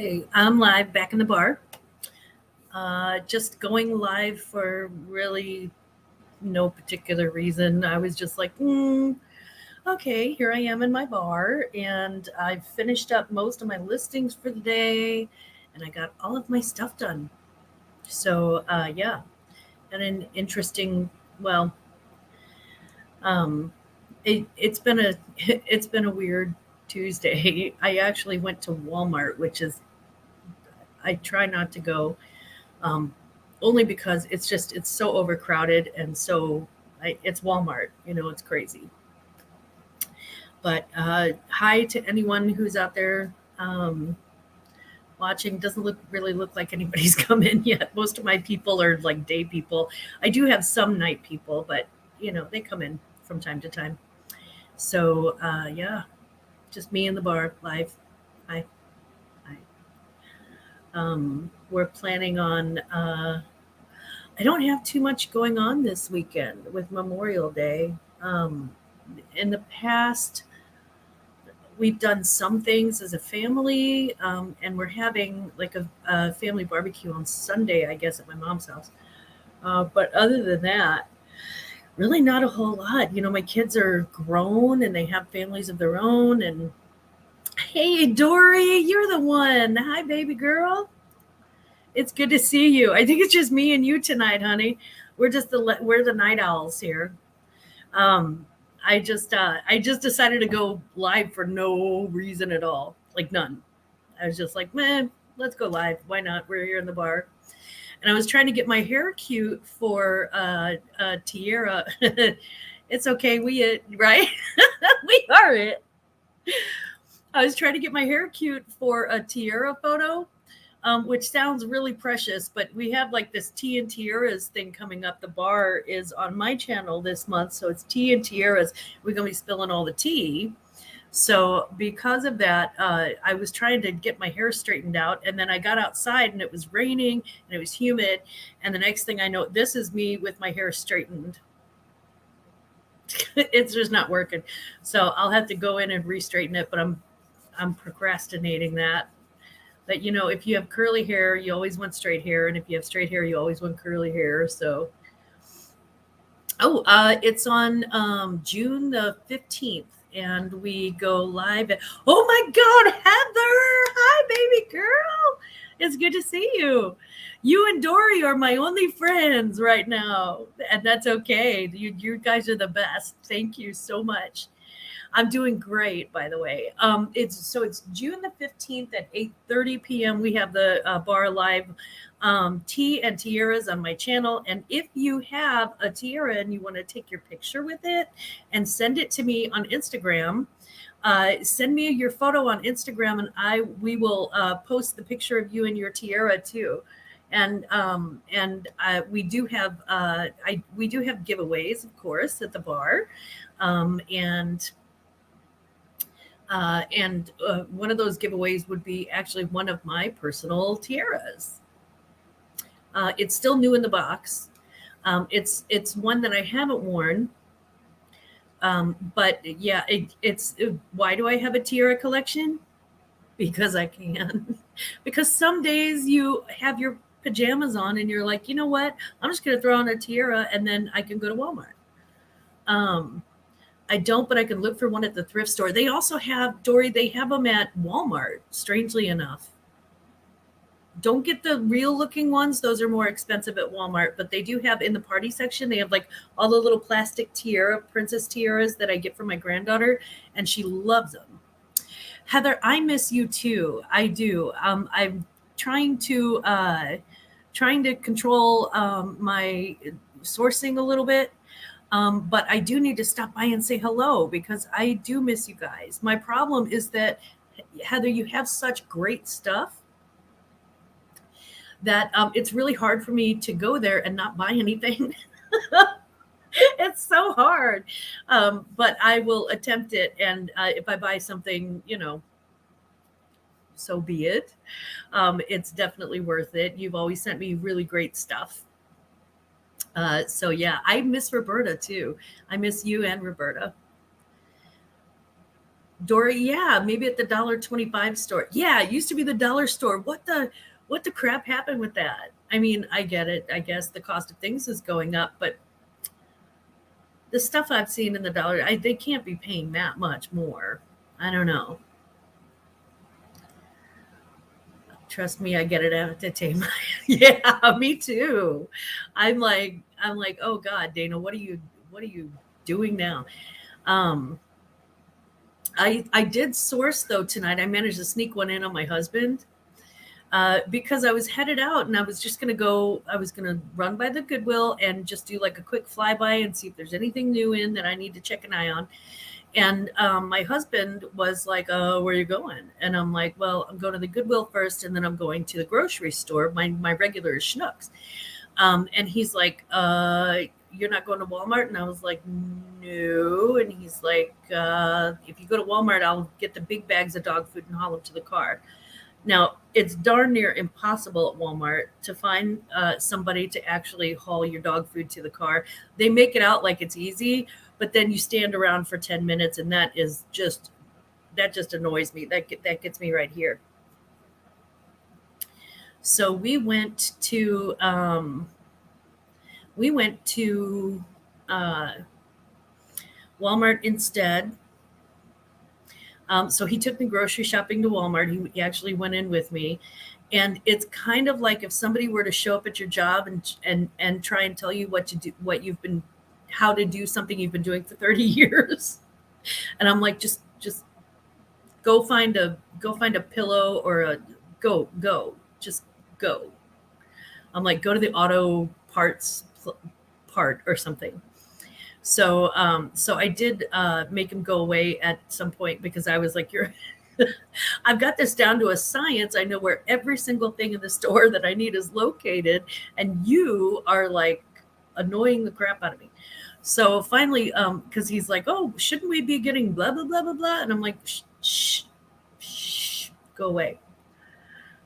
Okay, I'm live back in the bar. Just going live for really no particular reason. I was just like, okay, here I am in my bar, and I've finished up most of my listings for the day, and I got all of my stuff done. So, yeah, and an interesting, well, um, it's been a it's been a weird Tuesday. I actually went to Walmart, which is I try not to go um, only because it's so overcrowded and it's Walmart, it's crazy. But hi to anyone who's out there watching. Doesn't look like anybody's come in yet. Most of my people are like day people. I do have some night people, but they come in from time to time. So yeah, just me in the bar live. Hi, hi. We're planning on. I don't have too much going on this weekend with Memorial Day. Um, in the past, we've done some things as a family, and we're having like a family barbecue on Sunday, I guess, at my mom's house. But other than that, really not a whole lot. My kids are grown and they have families of their own. And hey, Dory, you're the one. Hi, baby girl. It's good to see you. I think it's just me and you tonight, honey. We're the night owls here. Um, I just decided to go live for no reason at all, like none. I was just like, man, let's go live. Why not? We're here in the bar, and I was trying to get my hair cute for Tierra. It's okay, we it right. We are it. I was trying to get my hair cute for a Tierra photo, which sounds really precious, but we have like this Tea and Tiaras thing coming up. The bar is on my channel this month, so it's Tea and Tiaras. We're going to be spilling all the tea. So because of that, I was trying to get my hair straightened out, and then I got outside and it was raining and it was humid, and the next thing I know, this is me with my hair straightened. It's just not working, so I'll have to go in and re-straighten it. But I'm procrastinating that. But if you have curly hair, you always want straight hair, and if you have straight hair, you always want curly hair. So, it's on June the 15th, and we go live. Oh my God, Heather! Hi, baby girl. It's good to see you. You and Dory are my only friends right now, and that's okay. You guys are the best. Thank you so much. I'm doing great, by the way. It's June the 15th at 8:30 p.m. We have the bar live, tea and tiaras on my channel. And if you have a tiara and you want to take your picture with it and send it to me on Instagram, send me your photo on Instagram, and we will post the picture of you and your tiara too. And we do have giveaways, of course, at the bar. And one of those giveaways would be actually one of my personal tiaras. It's still new in the box. It's one that I haven't worn. But yeah, why do I have a tiara collection? Because I can. Because some days you have your pajamas on and you're like, you know what? I'm just going to throw on a tiara and then I can go to Walmart. Um, I don't, but I can look for one at the thrift store. They also have, Dory, they have them at Walmart, strangely enough. Don't get the real looking ones. Those are more expensive at Walmart, but they do have in the party section, they have like all the little plastic princess tiaras that I get from my granddaughter, and she loves them. Heather, I miss you too. I do. I'm trying to control my sourcing a little bit. But I do need to stop by and say hello because I do miss you guys. My problem is that, Heather, you have such great stuff that it's really hard for me to go there and not buy anything. It's so hard. But I will attempt it. And if I buy something, so be it. It's definitely worth it. You've always sent me really great stuff. So yeah, I miss Roberta too. I miss you and Roberta. Dory, yeah, maybe at the $1.25 store. Yeah, it used to be the dollar store. What the crap happened with that? I mean, I get it. I guess the cost of things is going up, but the stuff I've seen in the dollar, they can't be paying that much more. I don't know. Trust me, I get it out to tame. Yeah, me too. I'm like, oh God, Dana, what are you doing now? Um, I did source though tonight. I managed to sneak one in on my husband because I was headed out and I was just gonna go. I was gonna run by the Goodwill and just do like a quick flyby and see if there's anything new in that I need to check an eye on. And my husband was like, where are you going? And I'm like, well, I'm going to the Goodwill first, and then I'm going to the grocery store. My regular is Schnucks. And he's like, you're not going to Walmart? And I was like, no. And he's like, if you go to Walmart, I'll get the big bags of dog food and haul them to the car. Now, it's darn near impossible at Walmart to find somebody to actually haul your dog food to the car. They make it out like it's easy, but then you stand around for 10 minutes, and that just annoys me. That gets me right here. So we went to uh, Walmart instead. So he took me grocery shopping to Walmart. He actually went in with me, and it's kind of like if somebody were to show up at your job and try and tell you what to do, how to do something you've been doing for 30 years. And I'm like, just go find a pillow or just go. I'm like, go to the auto parts part or something. So I did make him go away at some point because I was like, "You're." I've got this down to a science. I know where every single thing in the store that I need is located, and you are like annoying the crap out of me. So finally, because he's like, "Oh, shouldn't we be getting blah blah blah blah blah?" And I'm like, "Shh, shh, shh, go away."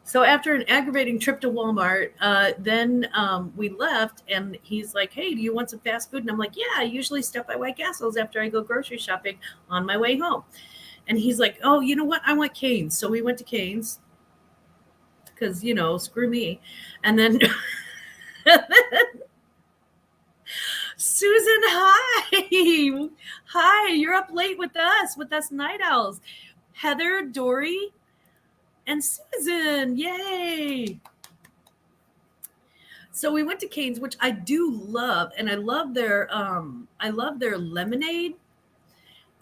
So after an aggravating trip to Walmart, then we left, and he's like, "Hey, do you want some fast food?" And I'm like, "Yeah, I usually stop by White Castles after I go grocery shopping on my way home." And he's like, "Oh, you know what? I want Cane's." So we went to Cane's because screw me. And then Susan, hi, hi, you're up late with us night owls. Heather, Dory, and Susan, yay! So we went to Cane's, which I do love, and I love their lemonade.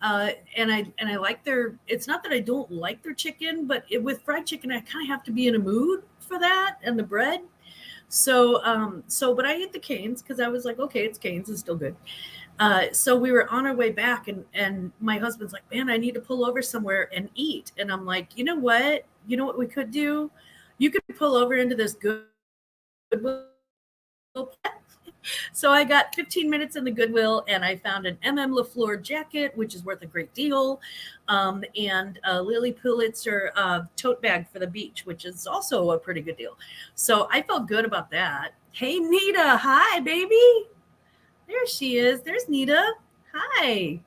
And I like their. It's not that I don't like their chicken, but with fried chicken, I kind of have to be in a mood for that, and the bread. But I ate the Cane's because I was like, okay, it's Cane's, it's still good. So we were on our way back, and my husband's like, man, I need to pull over somewhere and eat. And I'm like, you know what? You know what we could do? You could pull over into this Goodwill. So I got 15 minutes in the Goodwill, and I found an MM LaFleur jacket, which is worth a great deal, and a Lily Pulitzer tote bag for the beach, which is also a pretty good deal. So I felt good about that. Hey, Nita. Hi, baby. There she is. There's Nita. Hi.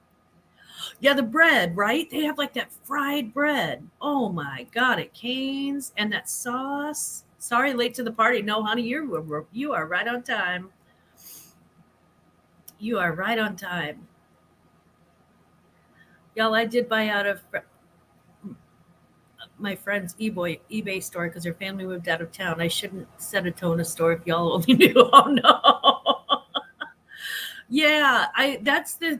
Yeah, the bread, right? They have like that fried bread. Oh my God, at Cane's, and that sauce. Sorry, late to the party. No, honey, you are right on time. You are right on time. Y'all, I did buy out of my friend's eBay store because her family moved out of town. I shouldn't set a tone of store if y'all only knew. Oh no. Yeah, I that's the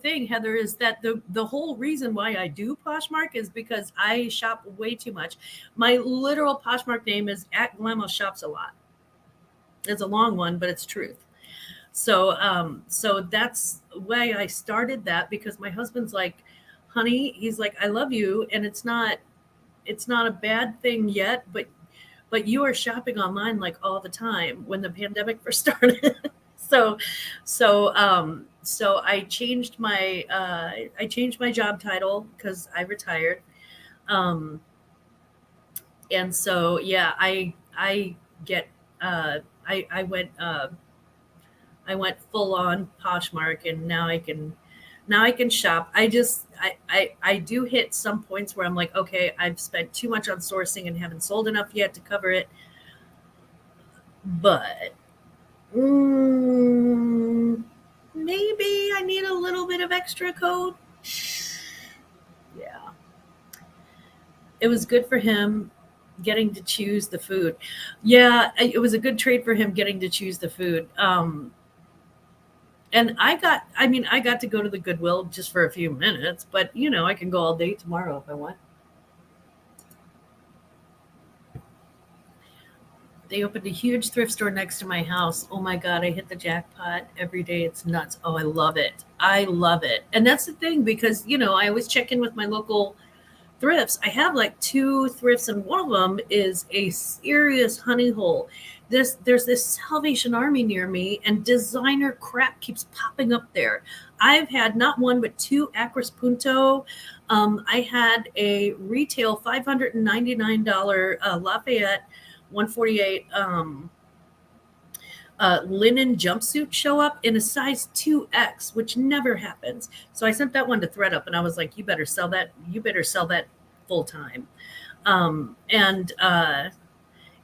thing, Heather, is that the whole reason why I do Poshmark is because I shop way too much. My literal Poshmark name is at Glamos Shops a lot. It's a long one, but it's truth. So that's why I started that because my husband's like, honey, he's like, I love you, and it's not a bad thing yet, but you are shopping online like all the time when the pandemic first started. So I changed my job title because I retired. Um, and so yeah, I get I went full on Poshmark, and now I can Now I can shop. I do hit some points where I'm like, okay, I've spent too much on sourcing and haven't sold enough yet to cover it. But maybe I need a little bit of extra code. Yeah. It was good for him getting to choose the food. Yeah, it was a good trade for him getting to choose the food. And I got to go to the Goodwill just for a few minutes, but I can go all day tomorrow if I want. They opened a huge thrift store next to my house. Oh my God, I hit the jackpot every day. It's nuts. Oh, I love it. I love it. And that's the thing because, I always check in with my local thrifts. I have like two thrifts, and one of them is a serious honey hole. There's this Salvation Army near me, and designer crap keeps popping up there. I've had not one but two Acris Punto. I had a retail $599 Lafayette 148 linen jumpsuit show up in a size 2X, which never happens. So I sent that one to ThreadUp, and I was like, "You better sell that. You better sell that full time." Um, and uh,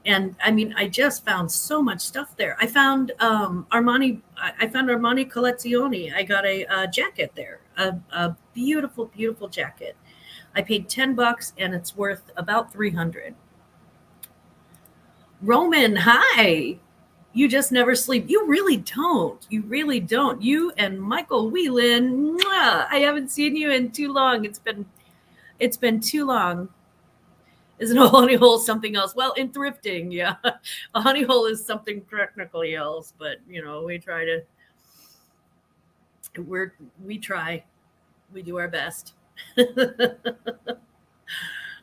and I mean, I just found so much stuff there. I found Armani. I found Armani Collezioni. I got a jacket there, a beautiful, beautiful jacket. I paid $10, and it's worth about 300. Roman, hi. You just never sleep. You really don't. You really don't. You and Michael Whelan. I haven't seen you in too long. It's been too long. Isn't a honey hole something else? Well, in thrifting, yeah, a honey hole is something technically else. But we try to. We try. We do our best.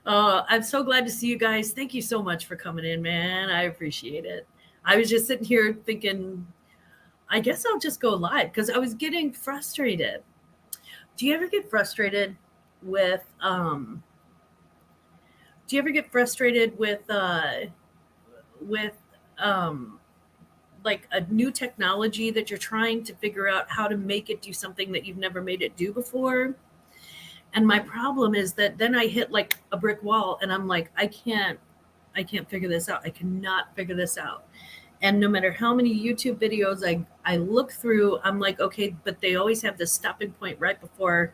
I'm so glad to see you guys. Thank you so much for coming in, man. I appreciate it. I was just sitting here thinking, I guess I'll just go live because I was getting frustrated. Do you ever get frustrated with do you ever get frustrated with um like a new technology that you're trying to figure out how to make it do something that you've never made it do before? And my problem is that then I hit like a brick wall and I'm like, I can't figure this out. I cannot figure this out. And no matter how many YouTube videos I look through, I'm like, okay, but they always have this stopping point right before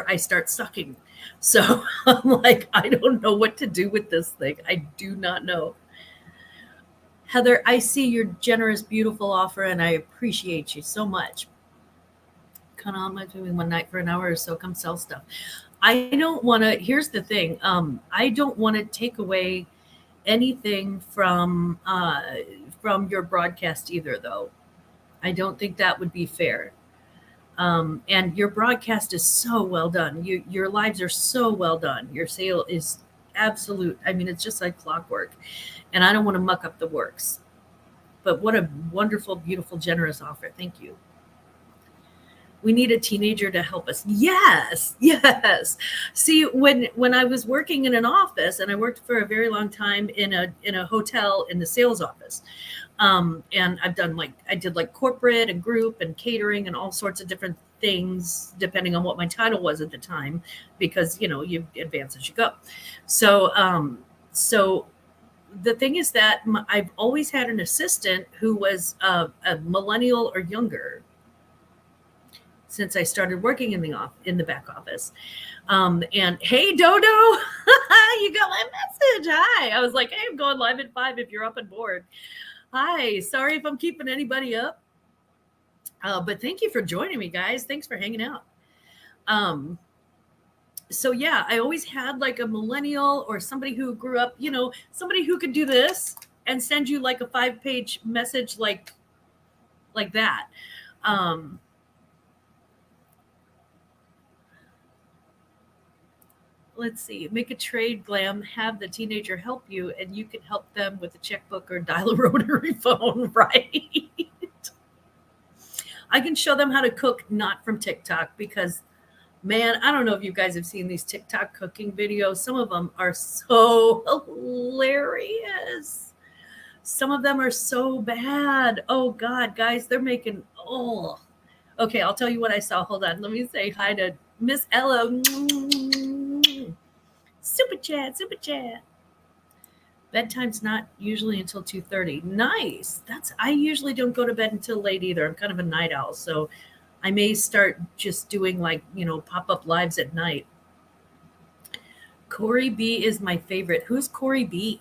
I start sucking. So I'm like, I don't know what to do with this thing. I do not know. Heather, I see your generous, beautiful offer, and I appreciate you so much. Come on my doing one night for an hour or so. Come sell stuff. I don't want to. Here's the thing. I don't want to take away anything from your broadcast either, though. I don't think that would be fair. And your broadcast is so well done. Your lives are so well done. Your sale is absolute. I mean, it's just like clockwork. And I don't want to muck up the works. But what a wonderful, beautiful, generous offer. Thank you. We need a teenager to help us. Yes, yes. See, when I was working in an office, and I worked for a very long time in a hotel in the sales office, and I did like corporate and group and catering and all sorts of different things depending on what my title was at the time, because you advance as you go. So the thing is that I've always had an assistant who was a millennial or younger since I started working in the back office. And hey, Dodo, you got my message. Hi. I was like, hey, I'm going live at 5 if you're up and board. Hi. Sorry if I'm keeping anybody up. But thank you for joining me, guys. Thanks for hanging out. So yeah, I always had like a millennial or somebody who grew up, somebody who could do this and send you like a 5-page message like that. Let's see, make a trade, Glam, have the teenager help you, and you can help them with a checkbook or dial a rotary phone, right? I can show them how to cook, not from TikTok, because man, I don't know if you guys have seen these TikTok cooking videos. Some of them are so hilarious. Some of them are so bad. Oh God, guys, they're making Okay, I'll tell you what I saw. Hold on. Let me say hi to Miss Ella. Super chat, super chat. Bedtime's not usually until 2:30. Nice. I usually don't go to bed until late either. I'm kind of a night owl, so I may start just doing like, pop-up lives at night. Corey B is my favorite. Who's Corey B?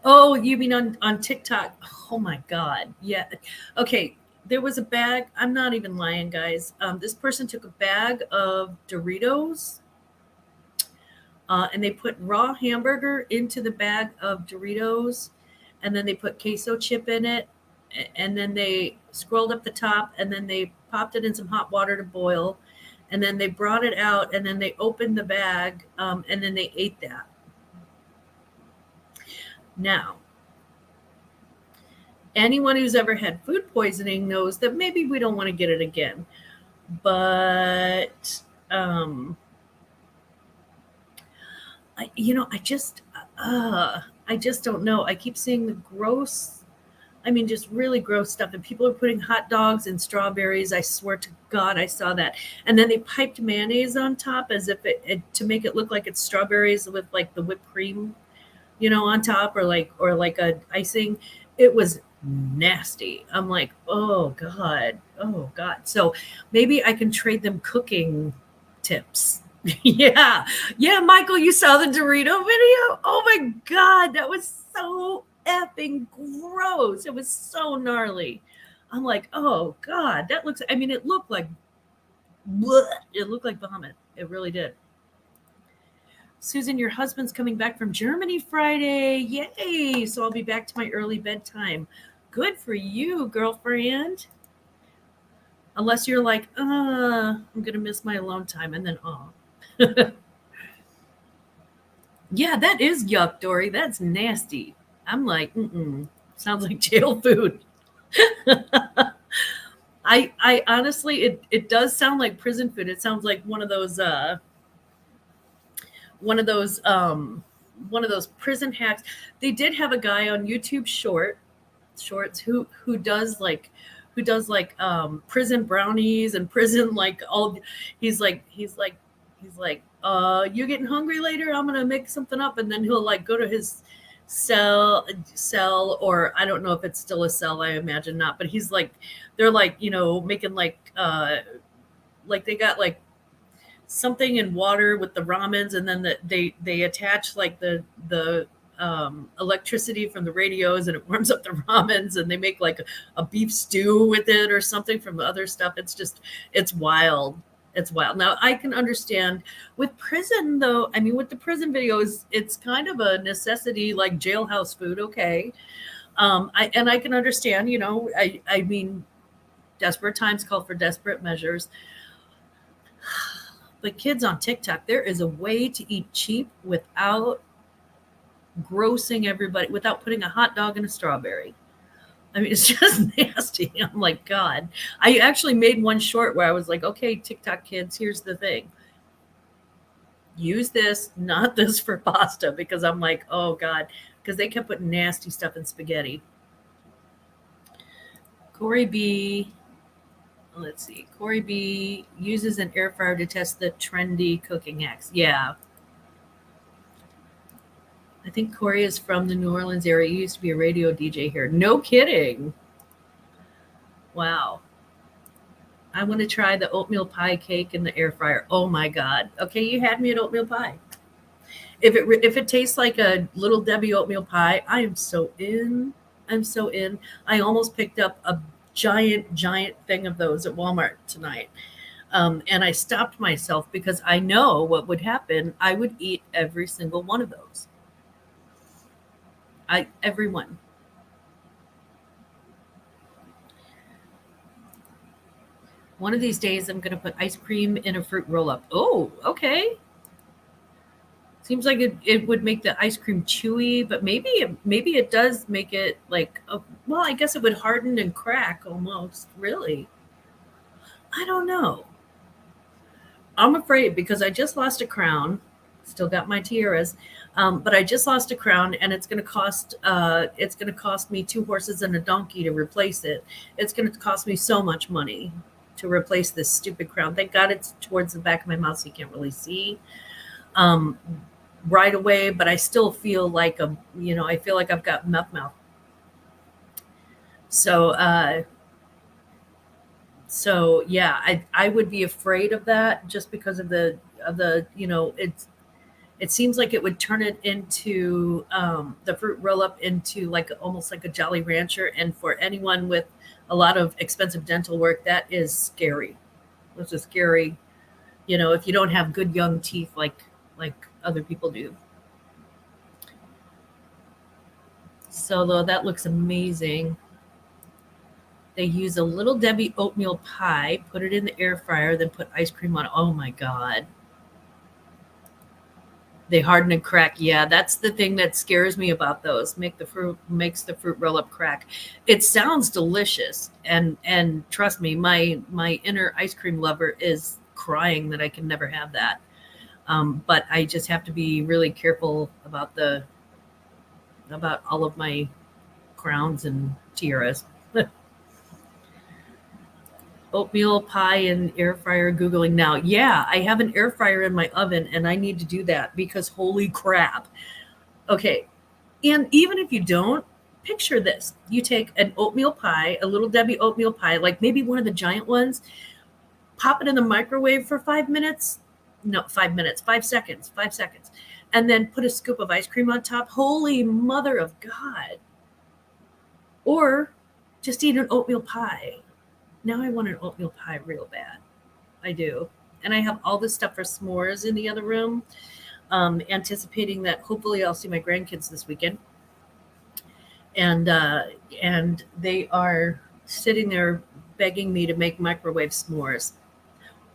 Oh, you mean on TikTok? Oh my God. Yeah. Okay. There was a bag. I'm not even lying, guys. This person took a bag of Doritos, and they put raw hamburger into the bag of Doritos, and then they put queso chip in it, and then they scrolled up the top, and then they popped it in some hot water to boil, and then they brought it out, and then they opened the bag, and then they ate that. Now, anyone who's ever had food poisoning knows that maybe we don't want to get it again. But I just don't know. I keep seeing the just really gross stuff. And people are putting hot dogs and strawberries. I swear to God, I saw that. And then they piped mayonnaise on top as if it to make it look like it's strawberries with like the whipped cream, on top, or like a icing. It was nasty. I'm like, oh God. So maybe I can trade them cooking tips. Yeah. Yeah, Michael, you saw the Dorito video? Oh my God, that was so effing gross. It was so gnarly. I'm like, oh God, it looked like bleh. It looked like vomit. It really did. Susan, your husband's coming back from Germany Friday. Yay. So I'll be back to my early bedtime. Good for you, girlfriend. Unless you're like, I'm going to miss my alone time. And then, yeah, that is yuck, Dory. That's nasty. I'm like, sounds like jail food. I honestly, it does sound like prison food. It sounds like one of those prison hacks. They did have a guy on YouTube shorts who does like prison brownies and prison like all. He's like you getting hungry later? I'm gonna make something up, and then he'll like go to his cell, or I don't know if it's still a cell. I imagine not, but he's like, they're like, making like they got like something in water with the ramens, and then they attach like the electricity from the radios, and it warms up the ramens, and they make like a beef stew with it or something from the other stuff. It's wild. It's wild. Now I can understand with prison though. I mean, with the prison videos, it's kind of a necessity, like jailhouse food. Okay. I can understand, I mean, desperate times call for desperate measures. But kids on TikTok, there is a way to eat cheap without grossing everybody, without putting a hot dog in a strawberry. I mean, it's just nasty. I'm like, God. I actually made one short where I was like, okay, TikTok kids, here's the thing. Use this, not this for pasta, because I'm like, oh God, because they kept putting nasty stuff in spaghetti. Corey B. Let's see. Corey B uses an air fryer to test the trendy cooking hacks. Yeah. I think Corey is from the New Orleans area. He used to be a radio DJ here. No kidding. Wow. I want to try the oatmeal pie cake in the air fryer. Oh my God. Okay, you had me at oatmeal pie. If it tastes like a Little Debbie oatmeal pie, I am so in. I'm so in. I almost picked up a giant thing of those at Walmart tonight. And I stopped myself because I know what would happen. I would eat every single one of those. Every one. One of these days, I'm going to put ice cream in a fruit roll-up. Oh, okay. Seems like it would make the ice cream chewy, but maybe it does make it like, well, I guess it would harden and crack almost. Really? I don't know. I'm afraid because I just lost a crown. Still got my tiaras. But I just lost a crown, and it's going to cost me 2 horses and a donkey to replace it. It's going to cost me so much money to replace this stupid crown. Thank God it's towards the back of my mouth, so you can't really see um, right away. But I still feel like I feel like I've got mouth. So so yeah, I would be afraid of that just because of the it seems like it would turn it into the fruit roll up into like almost like a Jolly Rancher. And for anyone with a lot of expensive dental work, that is scary. This is scary, if you don't have good young teeth like other people do. So though that looks amazing. They use a little Debbie oatmeal pie, put it in the air fryer, then put ice cream on it. Oh my God. They harden and crack. Yeah, that's the thing that scares me about those. Makes the fruit roll up crack. It sounds delicious, and trust me, my inner ice cream lover is crying that I can never have that. But I just have to be really careful about all of my crowns and tiaras. Oatmeal pie and air fryer Googling now. Yeah, I have an air fryer in my oven and I need to do that because holy crap. Okay. And even if you don't, picture this. You take an oatmeal pie, a little Debbie oatmeal pie, like maybe one of the giant ones, pop it in the microwave for 5 minutes. No, 5 minutes, 5 seconds, 5 seconds. And then put a scoop of ice cream on top. Holy mother of God. Or just eat an oatmeal pie. Now I want an oatmeal pie real bad. I do. And I have all this stuff for s'mores in the other room, anticipating that hopefully I'll see my grandkids this weekend. And they are sitting there begging me to make microwave s'mores.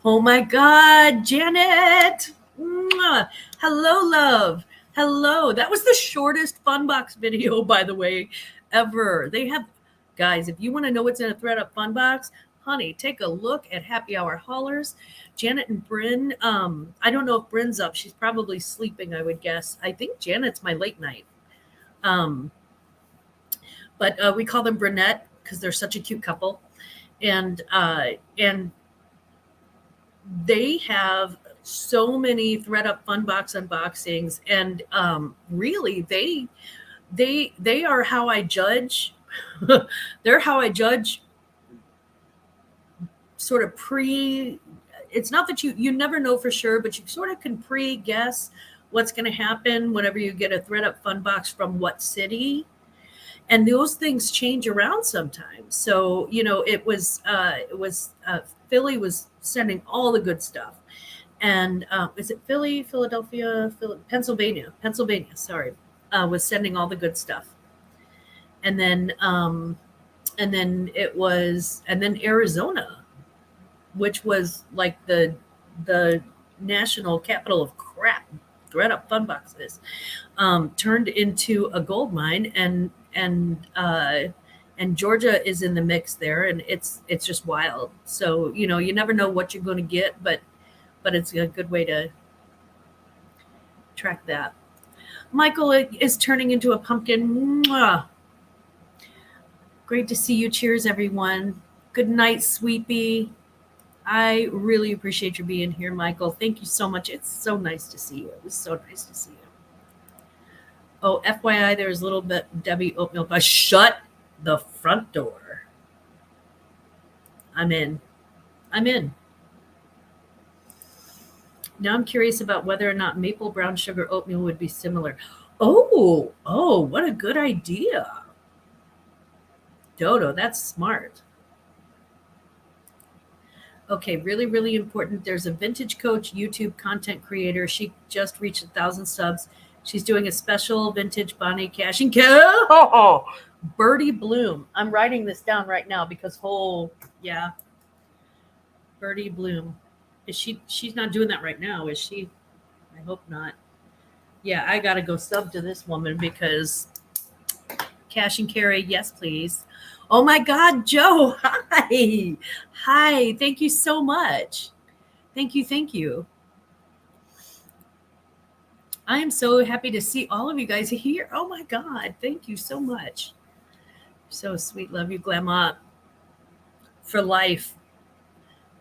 Oh my God, Janet! Mwah. Hello, love. Hello. That was the shortest Funbox video, by the way, ever. They have, guys, if you want to know what's in a ThredUp Funbox, honey, take a look at Happy Hour Haulers. Janet and Bryn, I don't know if Bryn's up. She's probably sleeping, I would guess. I think Janet's my late night. But we call them Brunette because they're such a cute couple. And they have so many ThredUp Funbox unboxings, and really they are how I judge. They're how I judge sort of it's not that you never know for sure, but you sort of can pre-guess what's going to happen whenever you get a ThredUp Funbox from what city. And those things change around sometimes. So, it was Philly was sending all the good stuff. And is it Philly, Philadelphia, Pennsylvania, sorry, was sending all the good stuff. And then Arizona, which was like the national capital of crap, ThredUp Funboxes, turned into a gold mine, and Georgia is in the mix there, and it's just wild. So you never know what you're going to get, but it's a good way to track that. Michael is turning into a pumpkin. Mwah. Great to see you. Cheers, everyone. Good night, Sweepy. I really appreciate you being here, Michael. Thank you so much. It's so nice to see you. It was so nice to see you. Oh, FYI, there's a little bit Debbie oatmeal pie. Shut the front door. I'm in. Now I'm curious about whether or not maple brown sugar oatmeal would be similar. Oh, what a good idea. Dodo, that's smart. Okay, really, really important. There's a Vintage Coach YouTube content creator. She just reached 1,000 subs. She's doing a special vintage Bonnie Cash and Birdie Bloom. I'm writing this down right now because Birdie Bloom. She's not doing that right now, is she? I hope not. Yeah, I gotta go sub to this woman because cash and carry, yes, please. Oh my God, Joe. Hi. Thank you so much. Thank you. I am so happy to see all of you guys here. Oh my God. Thank you so much. So sweet. Love you, Grandma, for life.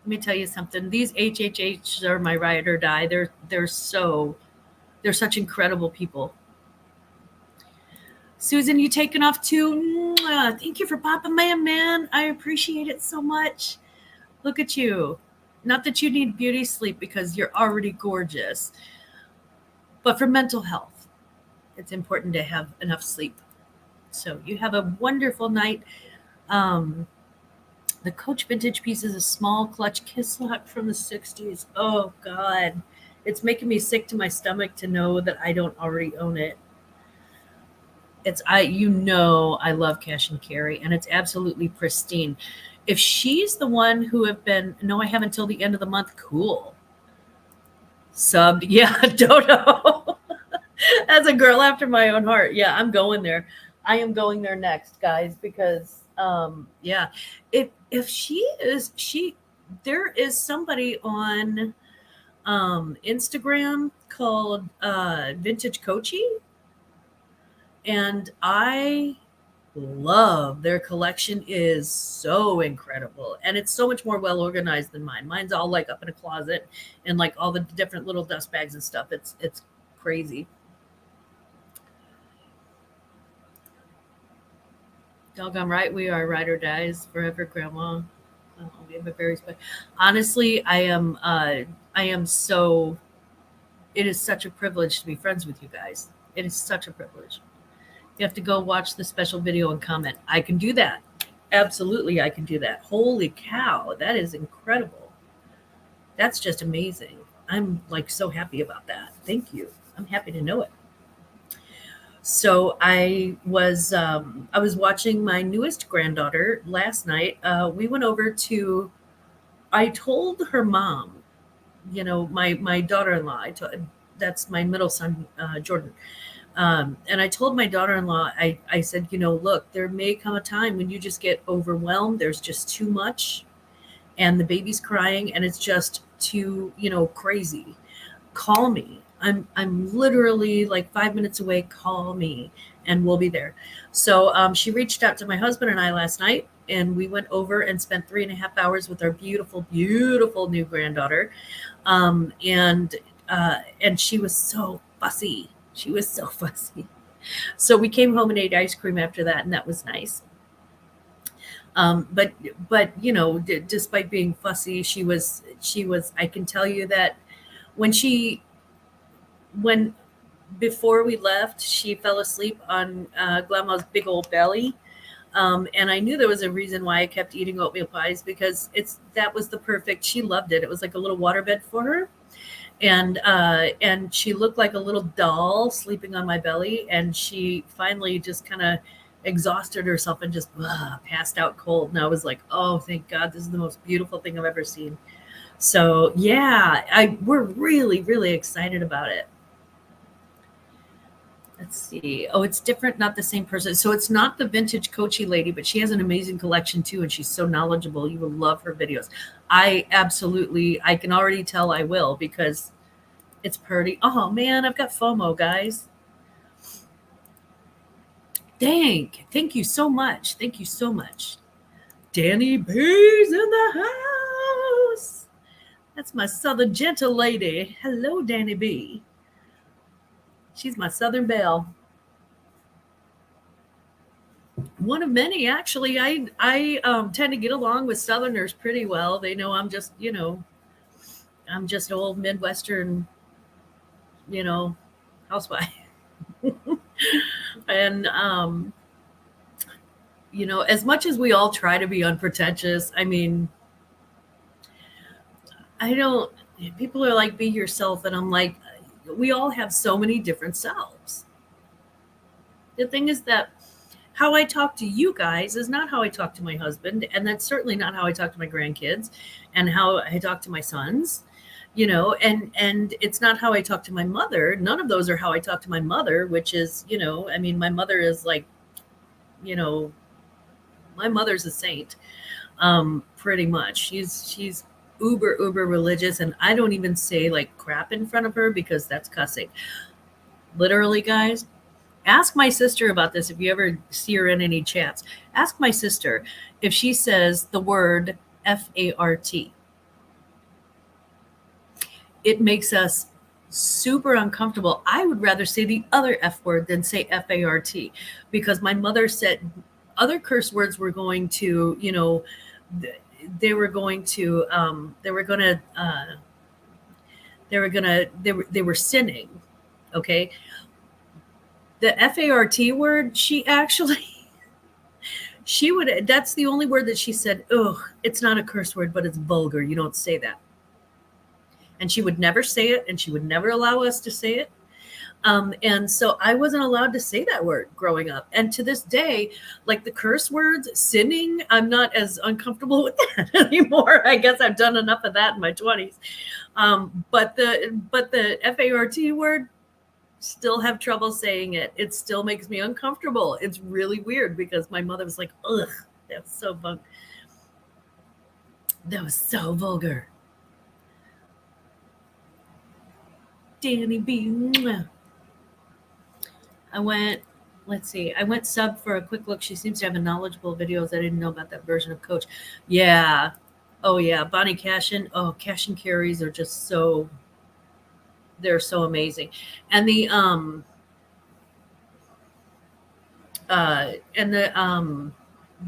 Let me tell you something. These HHHs are my ride or die. They're such incredible people. Susan, you taking off too? Mwah. Thank you for popping my man. I appreciate it so much. Look at you. Not that you need beauty sleep because you're already gorgeous, but for mental health, it's important to have enough sleep. So you have a wonderful night. Um, the Coach Vintage piece is a small clutch kiss lock from the 60s. Oh, God. It's making me sick to my stomach to know that I don't already own it. I love cash and carry, and it's absolutely pristine. If she's the one who have been, no, I haven't till the end of the month. Cool. Subbed. Yeah, don't know. As a girl after my own heart. Yeah, I'm going there. I am going there next, guys, because yeah. If she there is somebody on Instagram called Vintage Coachy, and I love their collection is so incredible, and it's so much more well organized than mine. Mine's all like up in a closet and like all the different little dust bags and stuff. It's crazy. Doggone right, we are ride or dies forever, Grandma. Oh, we have a very special. Honestly, I am. I am so. It is such a privilege to be friends with you guys. It is such a privilege. You have to go watch the special video and comment. I can do that. Absolutely, I can do that. Holy cow, that is incredible. That's just amazing. I'm like so happy about that. Thank you. I'm happy to know it. So I was watching my newest granddaughter last night. We went over to. I told her mom, my daughter-in-law. That's my middle son, Jordan. And I told my daughter-in-law, I said, look, there may come a time when you just get overwhelmed. There's just too much, and the baby's crying, and it's just too, crazy. Call me. I'm literally like 5 minutes away. Call me, and we'll be there. So she reached out to my husband and I last night, and we went over and spent 3.5 hours with our beautiful, beautiful new granddaughter. And she was so fussy. She was so fussy. So we came home and ate ice cream after that, and that was nice. But despite being fussy, she was. I can tell you that when she when before we left, she fell asleep on Grandma's big old belly. And I knew there was a reason why I kept eating oatmeal pies because that was the perfect. She loved it. It was like a little waterbed for her, and she looked like a little doll sleeping on my belly. And she finally just kind of exhausted herself and just passed out cold. And I was like, oh, thank God, this is the most beautiful thing I've ever seen. So yeah, we're really, really excited about it. Let's see. Oh, it's different, not the same person. So it's not the vintage Coachy lady, but she has an amazing collection too, and she's so knowledgeable. You will love her videos. I can already tell I will because it's pretty. Oh man, I've got FOMO, guys. Thank you so much. Thank you so much. Danny B's in the house. That's my Southern gentle lady. Hello, Danny B. She's my Southern belle. One of many, actually. I tend to get along with Southerners pretty well. They know I'm just old Midwestern, you know, housewife. And as much as we all try to be unpretentious, I mean, I don't. People are like, be yourself, and I'm like, we all have so many different selves. The thing is that how I talk to you guys is not how I talk to my husband, and that's certainly not how I talk to my grandkids, and how I talk to my sons. And it's not how I talk to my mother. None of those are how I talk to my mother, which is, I mean, my mother is like, you know, my mother's a saint, pretty much. She's uber religious, and I don't even say like crap in front of her because that's cussing. Literally, guys. Ask my sister about this if you ever see her in any chats. Ask my sister if she says the word FART. It makes us super uncomfortable. I would rather say the other F word than say FART because my mother said other curse words were going to, they were going to, they were sinning. Okay. The FART word, that's the only word that she said, oh, it's not a curse word, but it's vulgar. You don't say that. And she would never say it, and she would never allow us to say it. And so I wasn't allowed to say that word growing up. And to this day, like the curse words, sinning, I'm not as uncomfortable with that anymore. I guess I've done enough of that in my 20s. But the FART word, still have trouble saying it. It still makes me uncomfortable. It's really weird because my mother was like, ugh, that's so that was so vulgar. Danny B. I went sub for a quick look. She seems to have a knowledgeable videos. I didn't know about that version of Coach. Yeah. Oh yeah. Bonnie Cashin. Oh, cash and carries are just they're so amazing. And the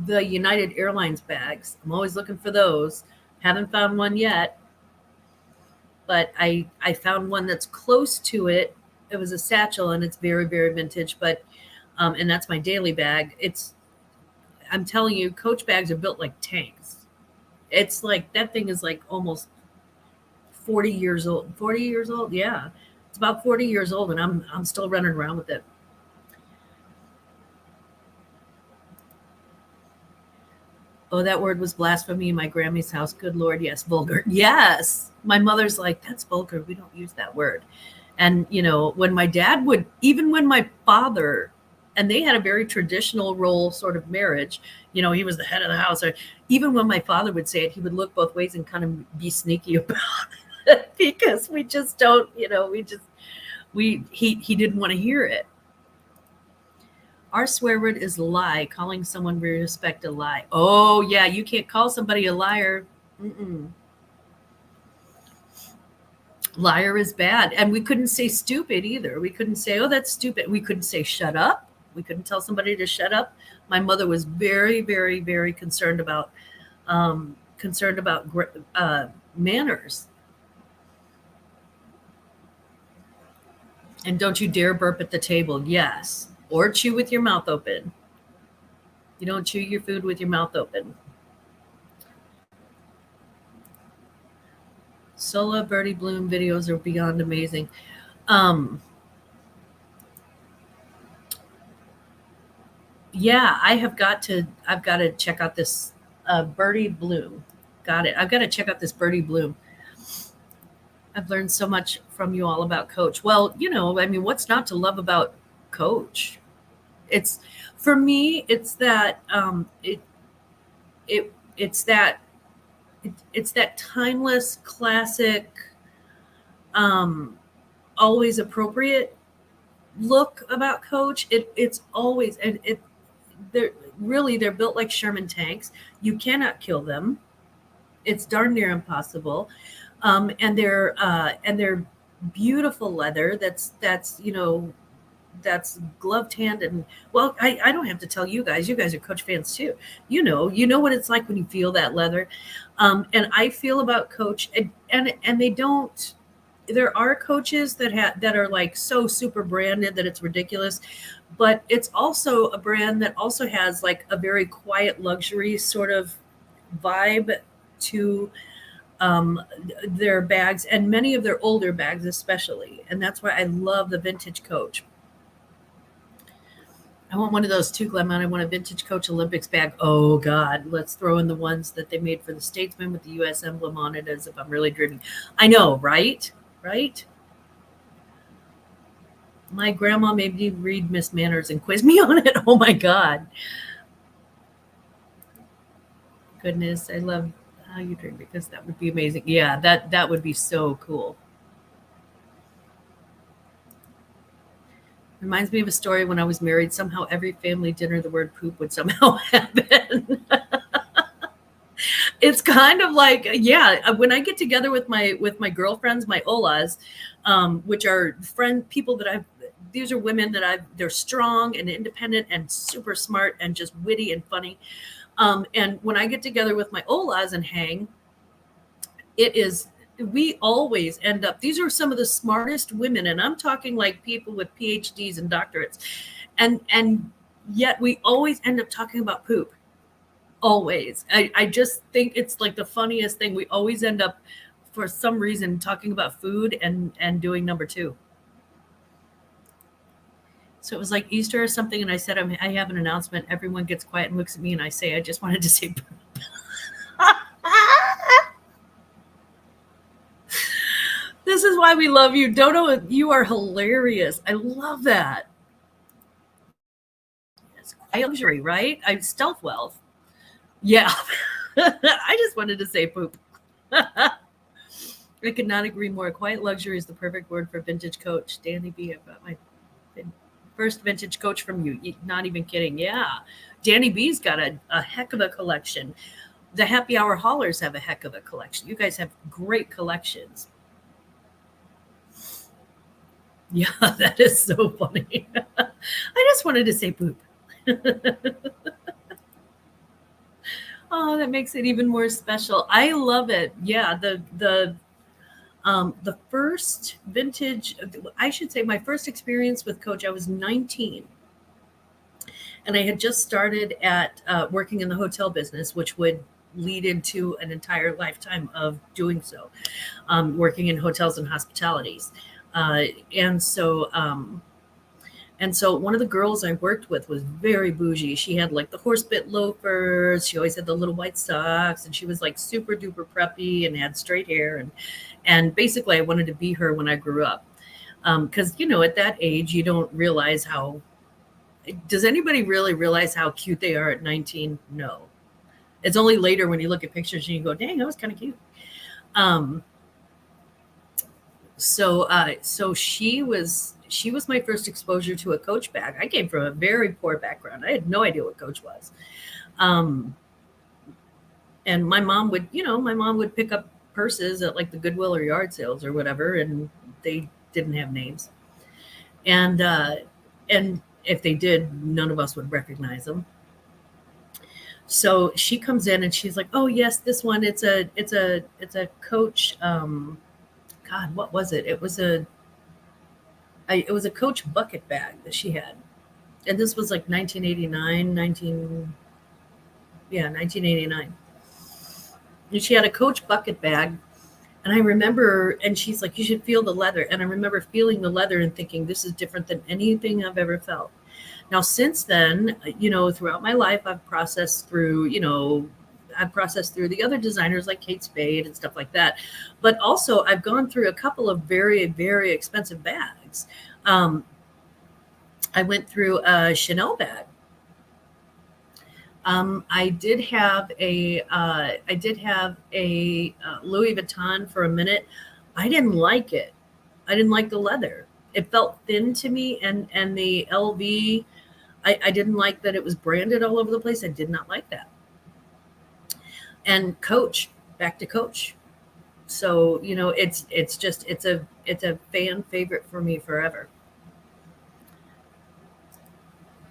United Airlines bags. I'm always looking for those. Haven't found one yet. But I found one that's close to it. It was a satchel and it's very, very vintage, but and that's my daily bag. I'm telling you, Coach bags are built like tanks. It's like that thing is like almost 40 years old. 40 years old? Yeah. It's about 40 years old and I'm still running around with it. Oh, that word was blasphemy in my Grammy's house. Good Lord. Yes. Vulgar. Yes. My mother's like, that's vulgar. We don't use that word. And, when my dad even when my father, and they had a very traditional role sort of marriage, he was the head of the house. Or even when my father would say it, he would look both ways and kind of be sneaky about it because we just don't, he didn't want to hear it. Our swear word is lie. Calling someone we respect a lie. Oh, yeah. You can't call somebody a liar. Mm-mm. Liar is bad. And we couldn't say stupid either. We couldn't say, oh, that's stupid. We couldn't say shut up. We couldn't tell somebody to shut up. My mother was very, very, very concerned about manners. And don't you dare burp at the table. Yes. Or chew with your mouth open. You don't chew your food with your mouth open. Sola Birdie Bloom videos are beyond amazing. Yeah, I've got to check out this Birdie Bloom. Got it. I've got to check out this Birdie Bloom. I've learned so much from you all about Coach. Well, what's not to love about Coach? It's for me, it's that it's that timeless classic, always appropriate look about Coach. It's always, and they're built like Sherman tanks. You cannot kill them. It's darn near impossible. And they're beautiful leather. That's gloved hand. And well, I don't have to tell you guys are Coach fans too. You know what it's like when you feel that leather. And I feel about Coach and they don't, there are coaches that are like so super branded that it's ridiculous, but it's also a brand that also has like a very quiet luxury sort of vibe to their bags, and many of their older bags especially. And that's why I love the vintage Coach. I want one of those too, Glenn. I want a vintage Coach Olympics bag. Oh God, let's throw in the ones that they made for the Statesman with the U.S. emblem on it, as if I'm really dreaming. I know, right? Right? My grandma made me read Miss Manners and quiz me on it. Oh my God. Goodness, I love how you drink because that would be amazing. Yeah, that would be so cool. Reminds me of a story when I was married. Somehow every family dinner, the word poop would somehow happen. It's kind of like, yeah, when I get together with my girlfriends, my olas, which are people that I've these are women that they're strong and independent and super smart and just witty and funny. And when I get together with my olas and hang, it is we always end up, these are some of the smartest women, and I'm talking like people with PhDs and doctorates, and yet we always end up talking about poop. Always. I just think it's like the funniest thing. We always end up, for some reason, talking about food and doing number two. So it was like Easter or something, and I said, I have an announcement. Everyone gets quiet and looks at me, and I say, I just wanted to say, this is why we love you. Dodo, you are hilarious. I love that. It's quiet luxury, right? Stealth wealth. Yeah. I just wanted to say poop. I could not agree more. Quiet luxury is the perfect word for vintage coach. Danny B, I've got my first vintage coach from you. Not even kidding. Yeah. Danny B's got a heck of a collection. The happy hour haulers have a heck of a collection. You guys have great collections. Yeah, that is so funny. I just wanted to say poop. Oh, that makes it even more special. I love it. Yeah, the first vintage, I should say, my first experience with Coach, I was 19, and I had just started at working in the hotel business, which would lead into an entire lifetime of doing so, working in hotels and hospitalities, uh, and so. And so one of the girls I worked with was very bougie. She had like the horse bit loafers. She always had the little white socks, and she was like super duper preppy and had straight hair. And basically, I wanted to be her when I grew up, because at that age, you don't realize how. Does anybody really realize how cute they are at 19? No. It's only later when you look at pictures and you go, "Dang, I was kind of cute." Um, so she was my first exposure to a Coach bag. I came from a very poor background. I had no idea what Coach was. Um, and my mom would pick up purses at like the Goodwill or yard sales or whatever, and they didn't have names. And if they did, none of us would recognize them. So she comes in and she's like, "Oh yes, this one. It's a Coach. God, what was it? It was a Coach bucket bag that she had, and this was like 1989, 1989. And she had a Coach bucket bag, and I remember, and she's like, "You should feel the leather," and I remember feeling the leather and thinking, "This is different than anything I've ever felt." Now, since then, throughout my life, I've processed through the other designers like Kate Spade and stuff like that. But also, I've gone through a couple of very, very expensive bags. Um, I went through a Chanel bag. I did have a Louis Vuitton for a minute. I didn't like it. I didn't like the leather. It felt thin to me, and the LV. I didn't like that it was branded all over the place. I did not like that. And Coach, back to Coach. So it's a fan favorite for me forever.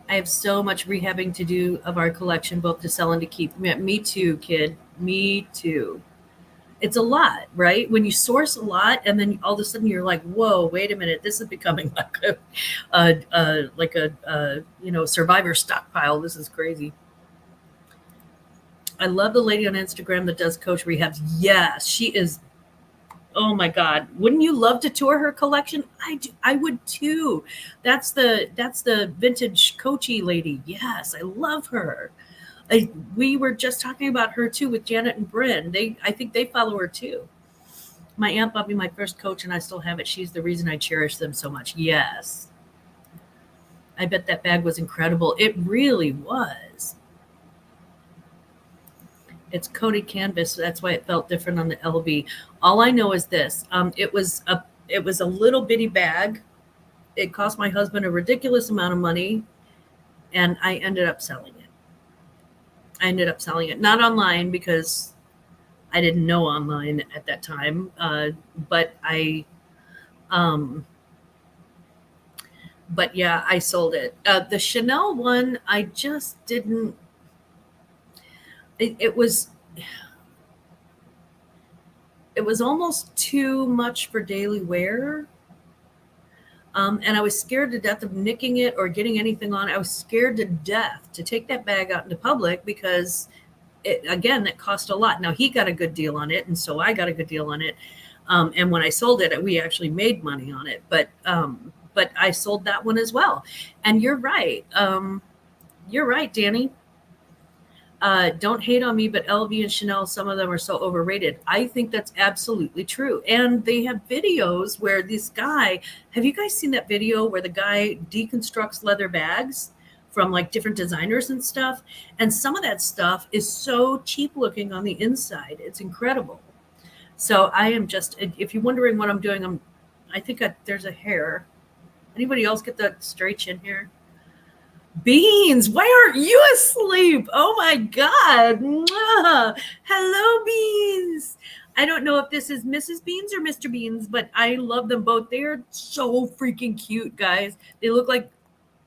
I have so much rehabbing to do of our collection, both to sell and to keep. Me too, kid. Me too. It's a lot, right? When you source a lot, and then all of a sudden you're like, "Whoa, wait a minute! This is becoming like a survivor stockpile. This is crazy." I love the lady on Instagram that does Coach rehabs. Yes, she is. Oh my God! Wouldn't you love to tour her collection? I would too. That's the vintage Coachy lady. Yes, I love her. We were just talking about her too with Janet and Bryn. I think they follow her too. My Aunt bought me my first Coach, and I still have it. She's the reason I cherish them so much. Yes, I bet that bag was incredible. It really was. It's coated canvas, so that's why it felt different on the LV. All I know is this: it was a little bitty bag, it cost my husband a ridiculous amount of money, and I ended up selling it. Not online because I didn't know online at that time, but um, but yeah, I sold it. The Chanel one, I just didn't. It was almost too much for daily wear. And I was scared to death of nicking it or getting anything on. I was scared to death to take that bag out into public because it cost a lot. Now he got a good deal on it, and so I got a good deal on it. And when I sold it, we actually made money on it. But I sold that one as well. And you're right. You're right, Danny. Don't hate on me, but LV and Chanel, some of them are so overrated. I think that's absolutely true. And they have videos where this guy, have you guys seen that video where the guy deconstructs leather bags from like different designers and stuff? And some of that stuff is so cheap looking on the inside. It's incredible. So I am just, if you're wondering what I'm doing, there's a hair. Anybody else get that straight chin here? Beans, why aren't you asleep? Oh my God. Mwah. Hello, Beans. I don't know if this is Mrs. Beans or Mr. Beans, but I love them both. They are so freaking cute, guys. They look like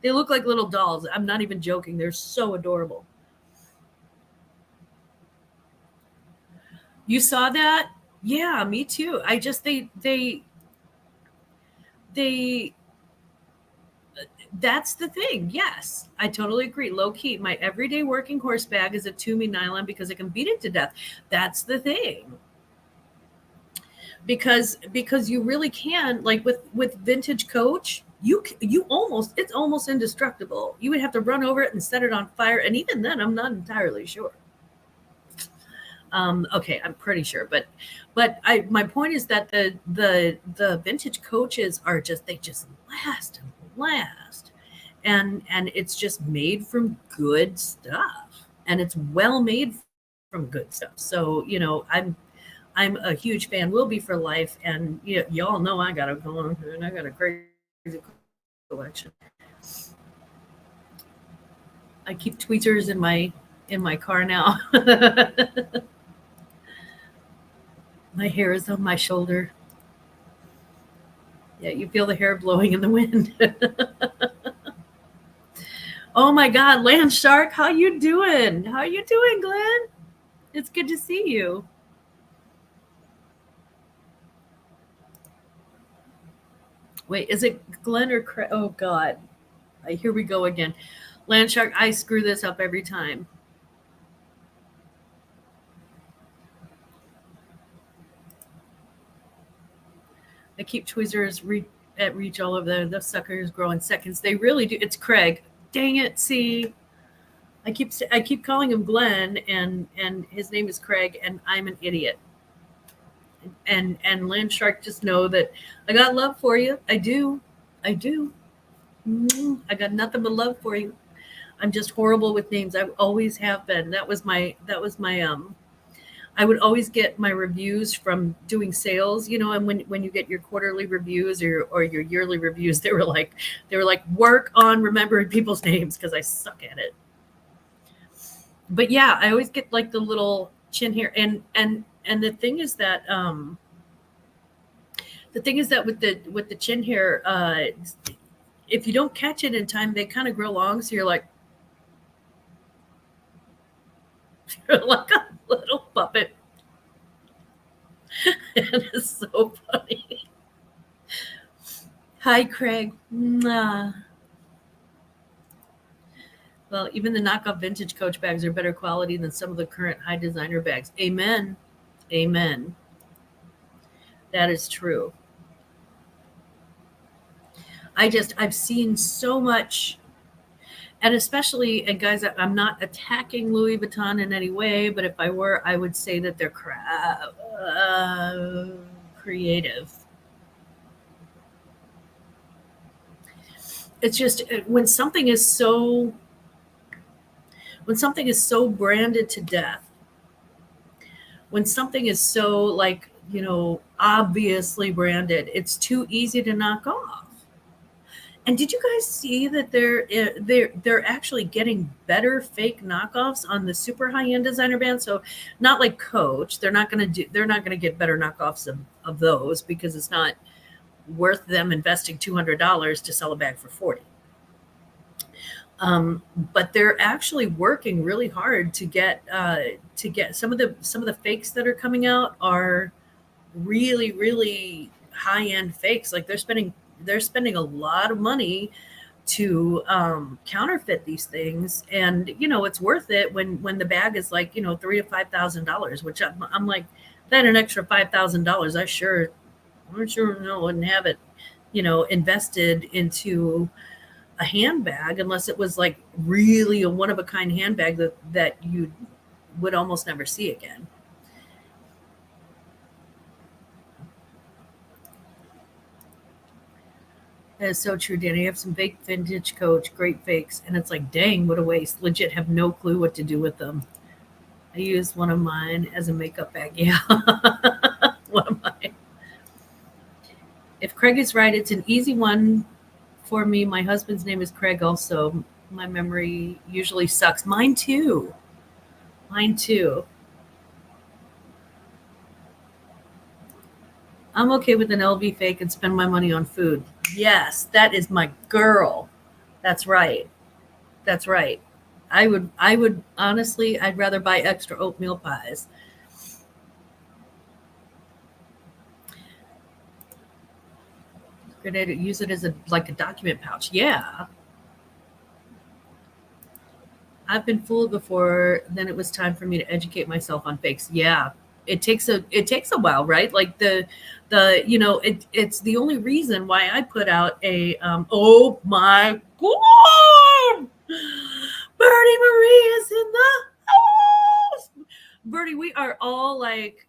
little dolls. I'm not even joking. They're so adorable. You saw that? Yeah, me too. I just they that's the thing. Yes, I totally agree. Low key, my everyday working horse bag is a Tumi nylon because I can beat it to death. That's the thing. Because you really can, like with vintage Coach, you almost, it's almost indestructible. You would have to run over it and set it on fire, and even then, I'm not entirely sure. Okay, I'm pretty sure, but my point is that the vintage Coaches are just, they just last and last, and it's just made from good stuff, and it's well made from good stuff. So I'm a huge fan, will be for life, and y'all know I got a going, and I got a crazy collection. I keep tweezers in my car now. My hair is on my shoulder. Yeah, you feel the hair blowing in the wind. Oh my God, Land Shark, how you doing? How you doing, Glenn? It's good to see you. Wait, is it Glenn or Craig? Oh God, here we go again. Land Shark, I screw this up every time. I keep tweezers at reach all of the suckers grow in seconds. They really do. It's Craig. Dang it! See, I keep calling him Glenn, and his name is Craig, and I'm an idiot. And Land Shark, just know that I got love for you. I do. I do. I got nothing but love for you. I'm just horrible with names. I always have been. That was my I would always get my reviews from doing sales, and when you get your quarterly reviews or your yearly reviews, they were like work on remembering people's names because I suck at it. But yeah, I always get like the little chin hair, and the thing is that with the chin hair, if you don't catch it in time, they kind of grow long, so you're like you're like a little puppet. And it's so funny. Hi, Craig. Mwah. Well, even the knockoff vintage Coach bags are better quality than some of the current high designer bags. Amen. Amen. That is true. I've seen so much, and especially, and guys, I'm not attacking Louis Vuitton in any way, but if I were, I would say that they're creative. It's just when something is so branded to death, when something is so obviously branded, it's too easy to knock off. And did you guys see that they're actually getting better fake knockoffs on the super high end designer bands? So not like Coach. They're not gonna get better knockoffs of those because it's not worth them investing $200 to sell a bag for 40. But they're actually working really hard to get some of the fakes that are coming out are really really high end fakes. Like they're spending a lot of money to counterfeit these things, and it's worth it when the bag is like $3,000 to $5,000, which I'm like, if I had an extra $5,000, I'm sure no wouldn't have it invested into a handbag unless it was like really a one of a kind handbag that you would almost never see again. That is so true, Danny. I have some fake vintage Coach, great fakes, and it's like, dang, what a waste. Legit have no clue what to do with them. I used one of mine as a makeup bag. Yeah, one of mine. If Craig is right, it's an easy one for me. My husband's name is Craig also. My memory usually sucks. Mine too. Mine too. I'm okay with an LV fake and spend my money on food. Yes, that is my girl. That's right. That's right. I would honestly, I'd rather buy extra oatmeal pies. Gonna use it as a like a document pouch. Yeah, I've been fooled before. Then it was time for me to educate myself on fakes. Yeah, it takes a while, right? Like it's the only reason why I put out a oh my god, Birdie Marie is in the house. Birdie, we are all like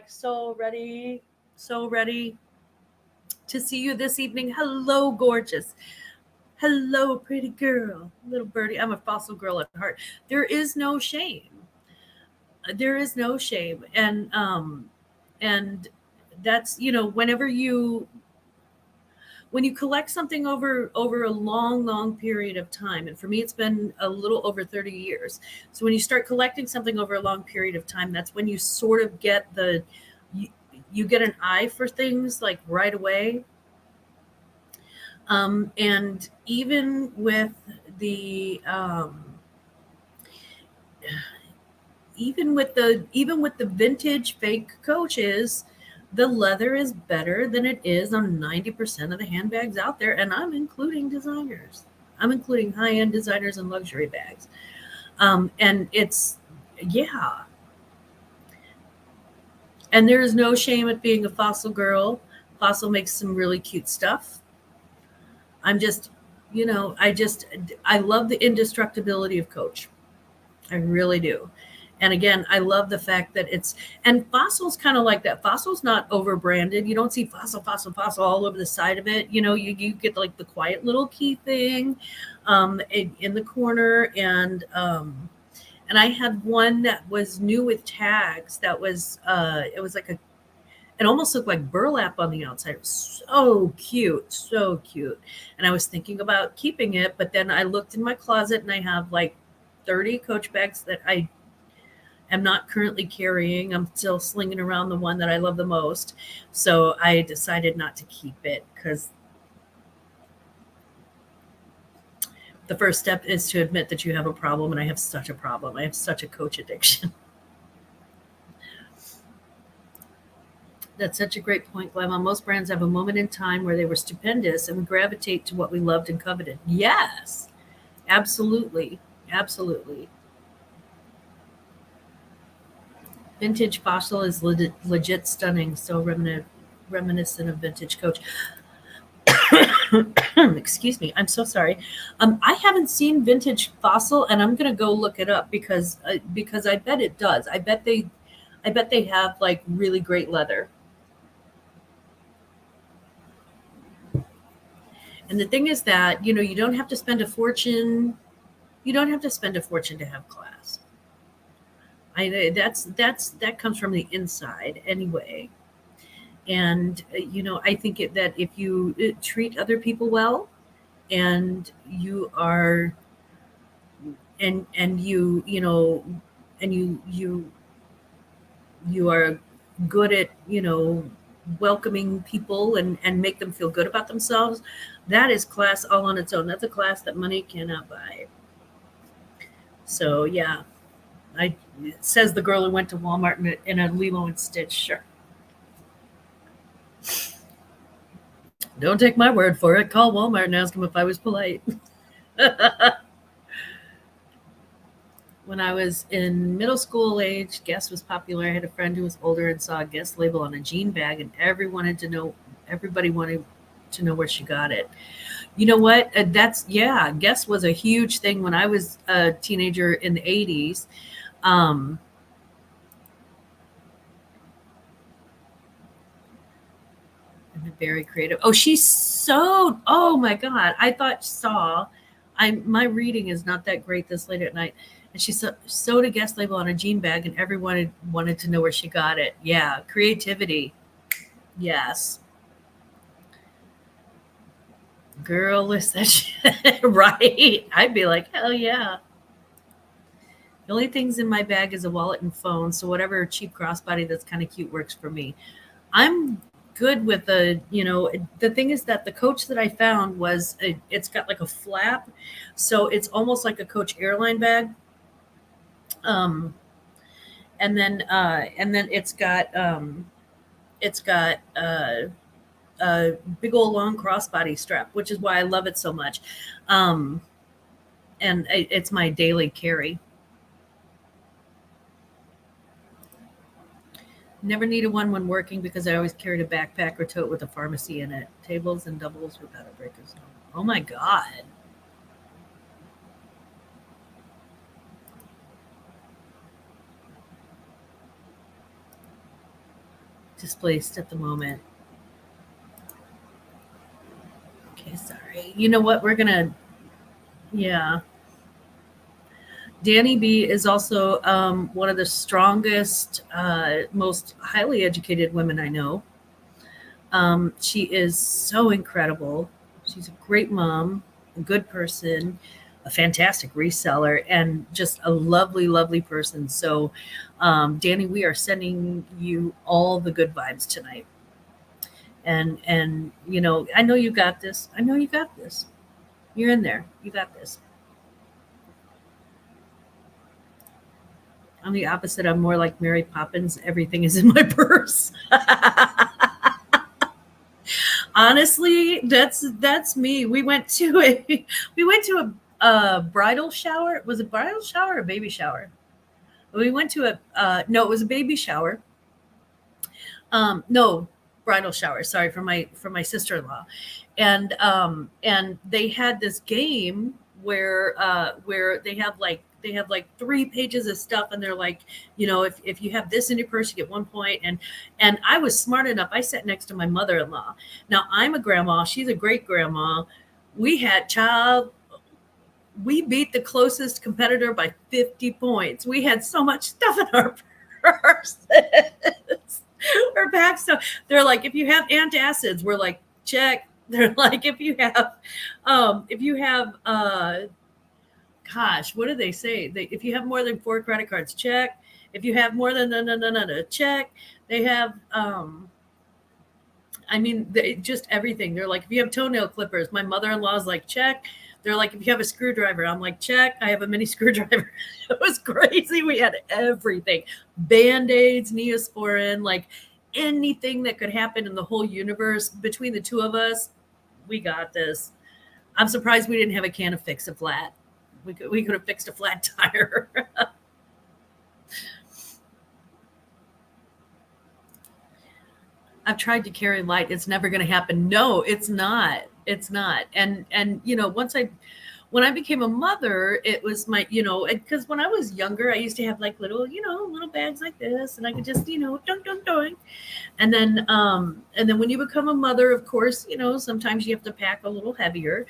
so ready to see you this evening. Hello, gorgeous. Hello, pretty girl, little birdie. I'm a fossil girl at heart. There is no shame. There is no shame, and that's whenever when you collect something over a long period of time, and for me it's been a little over 30 years. So when you start collecting something over a long period of time, that's when you sort of get you, you get an eye for things like right away. And the even with the vintage fake Coaches, the leather is better than it is on 90% of the handbags out there, and I'm including designers. I'm including high-end designers and luxury bags. And it's yeah, and there is no shame at being a fossil girl. Fossil makes some really cute stuff. I'm just, I love the indestructibility of Coach. I really do. And again, I love the fact that and Fossil's kind of like that. Fossil's not over branded. You don't see Fossil all over the side of it. You get like the quiet little key thing in the corner. And I had one that was new with tags that it was like it almost looked like burlap on the outside. It was so cute, so cute. And I was thinking about keeping it, but then I looked in my closet and I have like 30 Coach bags that I am not currently carrying. I'm still slinging around the one that I love the most. So I decided not to keep it because the first step is to admit that you have a problem. And I have such a problem. I have such a Coach addiction. That's such a great point, Glenn. Most brands have a moment in time where they were stupendous and we gravitate to what we loved and coveted. Yes, absolutely. Absolutely. Vintage Fossil is legit stunning, so reminiscent of vintage Coach. Excuse me, I'm so sorry. I haven't seen vintage Fossil, and I'm gonna go look it up because I bet it does. I bet they have like really great leather. And the thing is that you don't have to spend a fortune. You don't have to spend a fortune to have class. That comes from the inside anyway. And I think that if you treat other people well, and you are and you are good at welcoming people and make them feel good about themselves, that is class all on its own. That's a class that money cannot buy. So yeah, I says the girl who went to Walmart in a Lilo and Stitch shirt. Don't take my word for it. Call Walmart and ask them if I was polite. When I was in middle school age, Guess was popular. I had a friend who was older and saw a Guess label on a jean bag, and everybody wanted to know where she got it. You know what? Guess was a huge thing when I was a teenager in the 80s. Um, and very creative. Oh, she sewed. Oh my God. I thought saw. My reading is not that great this late at night. And she sewed a Guess label on a jean bag, and everyone wanted to know where she got it. Yeah, creativity. Yes. Girl, listen, right? I'd be like, hell yeah. The only things in my bag is a wallet and phone, so whatever cheap crossbody that's kind of cute works for me. I'm good with the thing is that the Coach that I found it's got like a flap, so it's almost like a Coach airline bag. Um, and then it's got a big old long crossbody strap, which is why I love it so much. Um, and it's my daily carry. Never needed one when working because I always carried a backpack or tote with a pharmacy in it. Tables and doubles without a break. Oh my God. Displaced at the moment. Okay, sorry. You know what? Yeah. Danny B is also one of the strongest, most highly educated women I know. She is so incredible. She's a great mom, a good person, a fantastic reseller, and just a lovely, lovely person. So, Danny, we are sending you all the good vibes tonight. And I know you got this. I know you got this. You're in there. You got this. I'm the opposite. I'm more like Mary Poppins. Everything is in my purse. Honestly, that's me. We went to a bridal shower. Was it bridal shower or baby shower? We went to a no, it was a baby shower. No, bridal shower. Sorry, for my sister-in-law, and they had this game where they have like 3 pages of stuff, and they're like, if you have this in your purse, you get 1 point. And I was smart enough. I sat next to my mother-in-law. Now I'm a grandma. She's a great grandma. We had child. We beat the closest competitor by 50 points. We had so much stuff in our purse. We're back. So they're like, if you have antacids, we're like, check. They're like, if you have, gosh, what do they say? If you have more than 4 credit cards, check. If you have more than no, no, no, no, no, check. They have, just everything. They're like, if you have toenail clippers, my mother-in-law's like, check. They're like, if you have a screwdriver, I'm like, check. I have a mini screwdriver. It was crazy. We had everything. Band-aids, Neosporin, like anything that could happen in the whole universe. Between the two of us, we got this. I'm surprised we didn't have a can of Fix-A-Flat. We could have fixed a flat tire. I've tried to carry light. It's never going to happen. No, it's not. It's not. And when I became a mother, it was because when I was younger, I used to have like little bags like this, and I could just dunk dunk dunk. And then when you become a mother, of course, sometimes you have to pack a little heavier.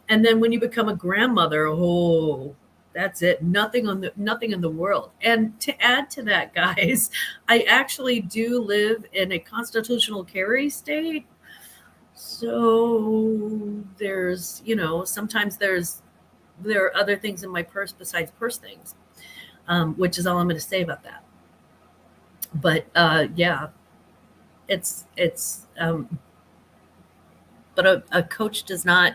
And then when you become a grandmother, oh, That's it. Nothing in the world. And to add to that, guys, I actually do live in a constitutional carry state. So sometimes there are other things in my purse besides purse things, which is all I'm going to say about that. But yeah, it's but a coach does not.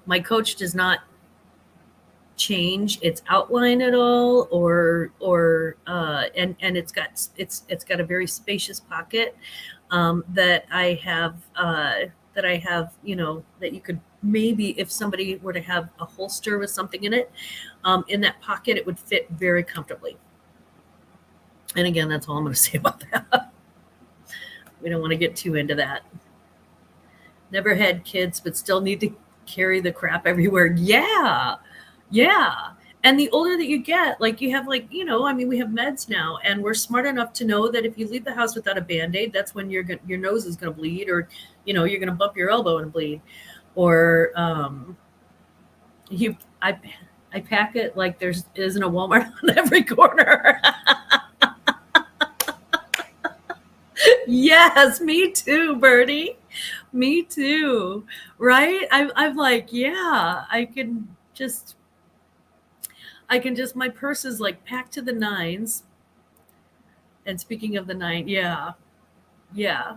My coach does not change its outline at all, or and it's got a very spacious pocket that I have, that you could maybe, if somebody were to have a holster with something in it, in that pocket, it would fit very comfortably. And again, that's all I'm going to say about that. We don't want to get too into that. Never had kids, but still need to carry the crap everywhere. Yeah. Yeah. And the older that you get, like you have, like, I mean, we have meds now, and we're smart enough to know that if you leave the house without a Band-Aid, that's when your nose is going to bleed, or, you're going to bump your elbow and bleed. Or I pack it like there isn't a Walmart on every corner. Yes, me too, Bertie. Me too. Right? I'm like, yeah, my purse is like packed to the nines. And speaking of the nine, yeah, yeah,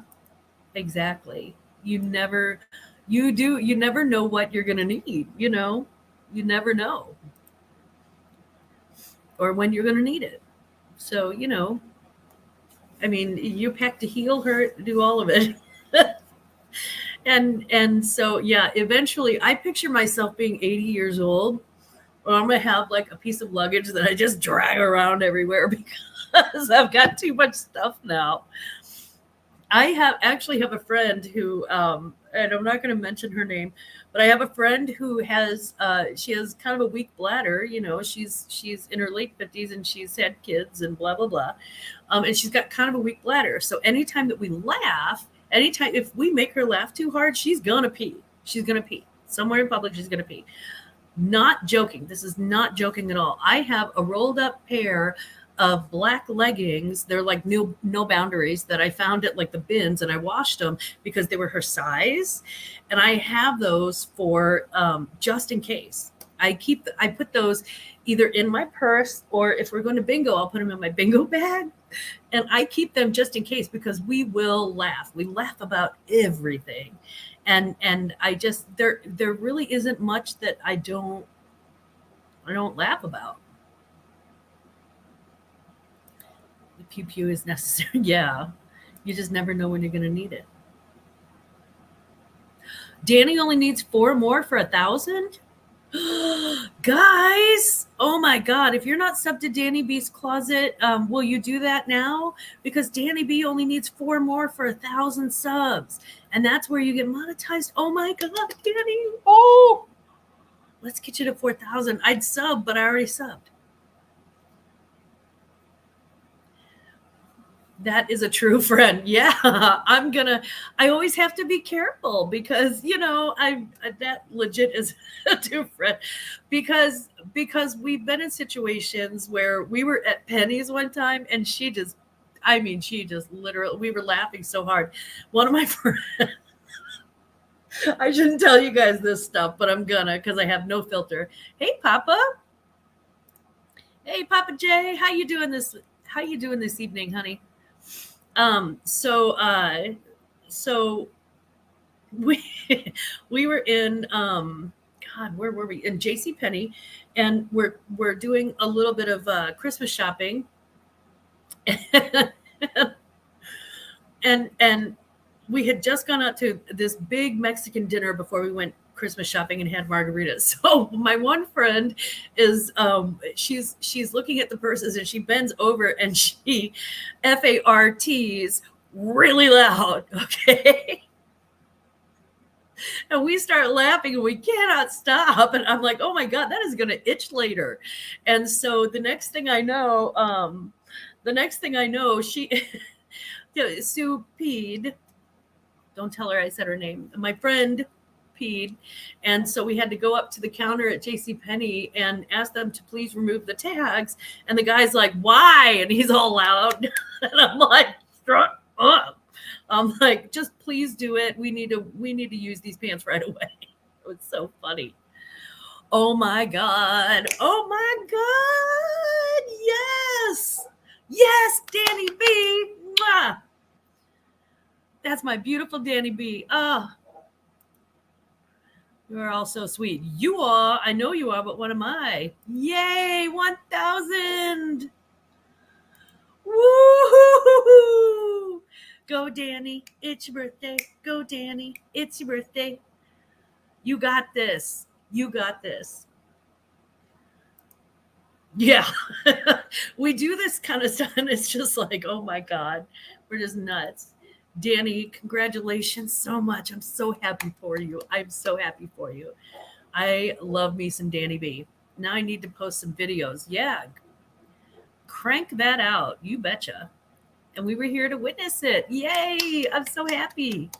exactly. You never know what you're going to need, you never know, or when you're going to need it. So, I mean, you pack to heal, hurt, do all of it. And so, yeah, eventually I picture myself being 80 years old, or I'm going to have like a piece of luggage that I just drag around everywhere because I've got too much stuff now. I actually have a friend who, and I'm not going to mention her name, but I have a friend who she has kind of a weak bladder. She's in her late 50s, and she's had kids and blah, blah, blah. And she's got kind of a weak bladder. So anytime that we laugh, if we make her laugh too hard, she's going to pee. She's going to pee somewhere in public. She's going to pee. Not joking. This is not joking at all. I have a rolled up pair of black leggings. They're like no boundaries that I found at like the bins, and I washed them because they were her size. And I have those for just in case. I put those either in my purse, or if we're going to bingo, I'll put them in my bingo bag. And I keep them just in case, because we will laugh. We laugh about everything. And I just, there really isn't much that I don't laugh about. The pew pew is necessary. Yeah. You just never know when you're going to need it. Danny only needs 4 more for 1,000. Guys, oh my God, if you're not subbed to Danny B's Closet, will you do that now? Because Danny B only needs 4 more for 1,000 subs, and that's where you get monetized. Oh my God, Danny. Oh, let's get you to 4,000. I'd sub, but I already subbed. That is a true friend. Yeah, I always have to be careful because, that legit is a true friend, because we've been in situations where we were at Penny's one time, and she just literally, we were laughing so hard. One of my friends, I shouldn't tell you guys this stuff, but I'm gonna, because I have no filter. Hey, Papa. Hey, Papa Jay. How you doing this evening, honey? So we were in, God, where were we? In JCPenney, and we're doing a little bit of Christmas shopping. and we had just gone out to this big Mexican dinner before we went Christmas shopping and had margaritas. So my one friend is, she's looking at the purses, and she bends over and she FARTs really loud. Okay. And we start laughing, and we cannot stop. And I'm like, oh my God, that is going to itch later. And so the next thing I know, she, Sue Peed, don't tell her I said her name. My friend peed. And so we had to go up to the counter at JCPenney and ask them to please remove the tags. And the guy's like, why? And he's all loud. And I'm like, shut up. I'm like, just please do it. We need to use these pants right away. It was so funny. Oh my God. Oh my God. Yes. Yes, Danny B. Mwah. That's my beautiful Danny B. Oh, you are all so sweet. You are. I know you are, but what am I? Yay, 1,000. Woo! Go, Danny. It's your birthday. Go, Danny. It's your birthday. You got this. You got this. Yeah. We do this kind of stuff, and it's just like, oh my God, we're just nuts. Danny, congratulations so much. I'm so happy for you. I'm so happy for you. I love me some Danny B. Now I need to post some videos. Yeah. Crank that out. You betcha. And we were here to witness it. Yay. I'm so happy.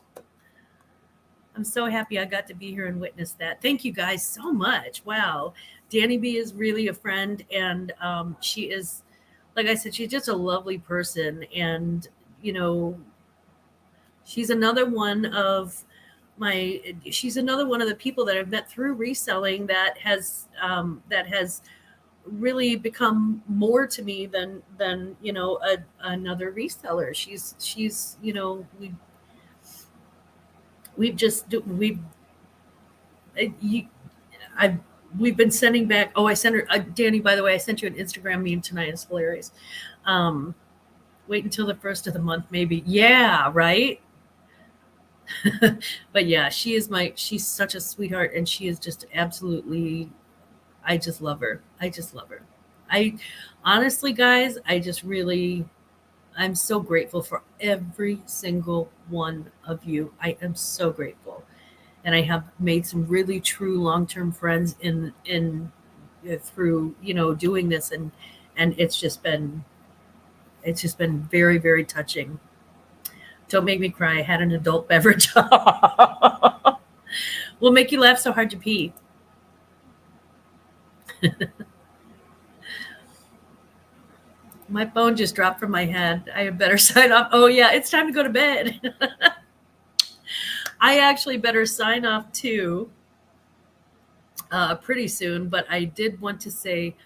I'm so happy I got to be here and witness that. Thank you guys so much. Wow. Danny B is really a friend. And she is, like I said, she's just a lovely person. And, you know, she's another one of the people that I've met through reselling that has really become more to me than you know another reseller. She's you know we've been sending back. Oh, I sent her Danny. By the way, I sent you an Instagram meme tonight. It's hilarious. Wait until the first of the month, maybe. Yeah, right. But yeah, she's such a sweetheart, and she is just absolutely, I just love her. I honestly, guys, I'm so grateful for every single one of you. I am so grateful. And I have made some really true long-term friends in through, you know, doing this, and it's just been very, very touching. Don't make me cry. I had an adult beverage. Will make you laugh so hard to pee. My phone just dropped from my head. I had better sign off. Oh, yeah, it's time to go to bed. I actually better sign off too pretty soon, but I did want to say,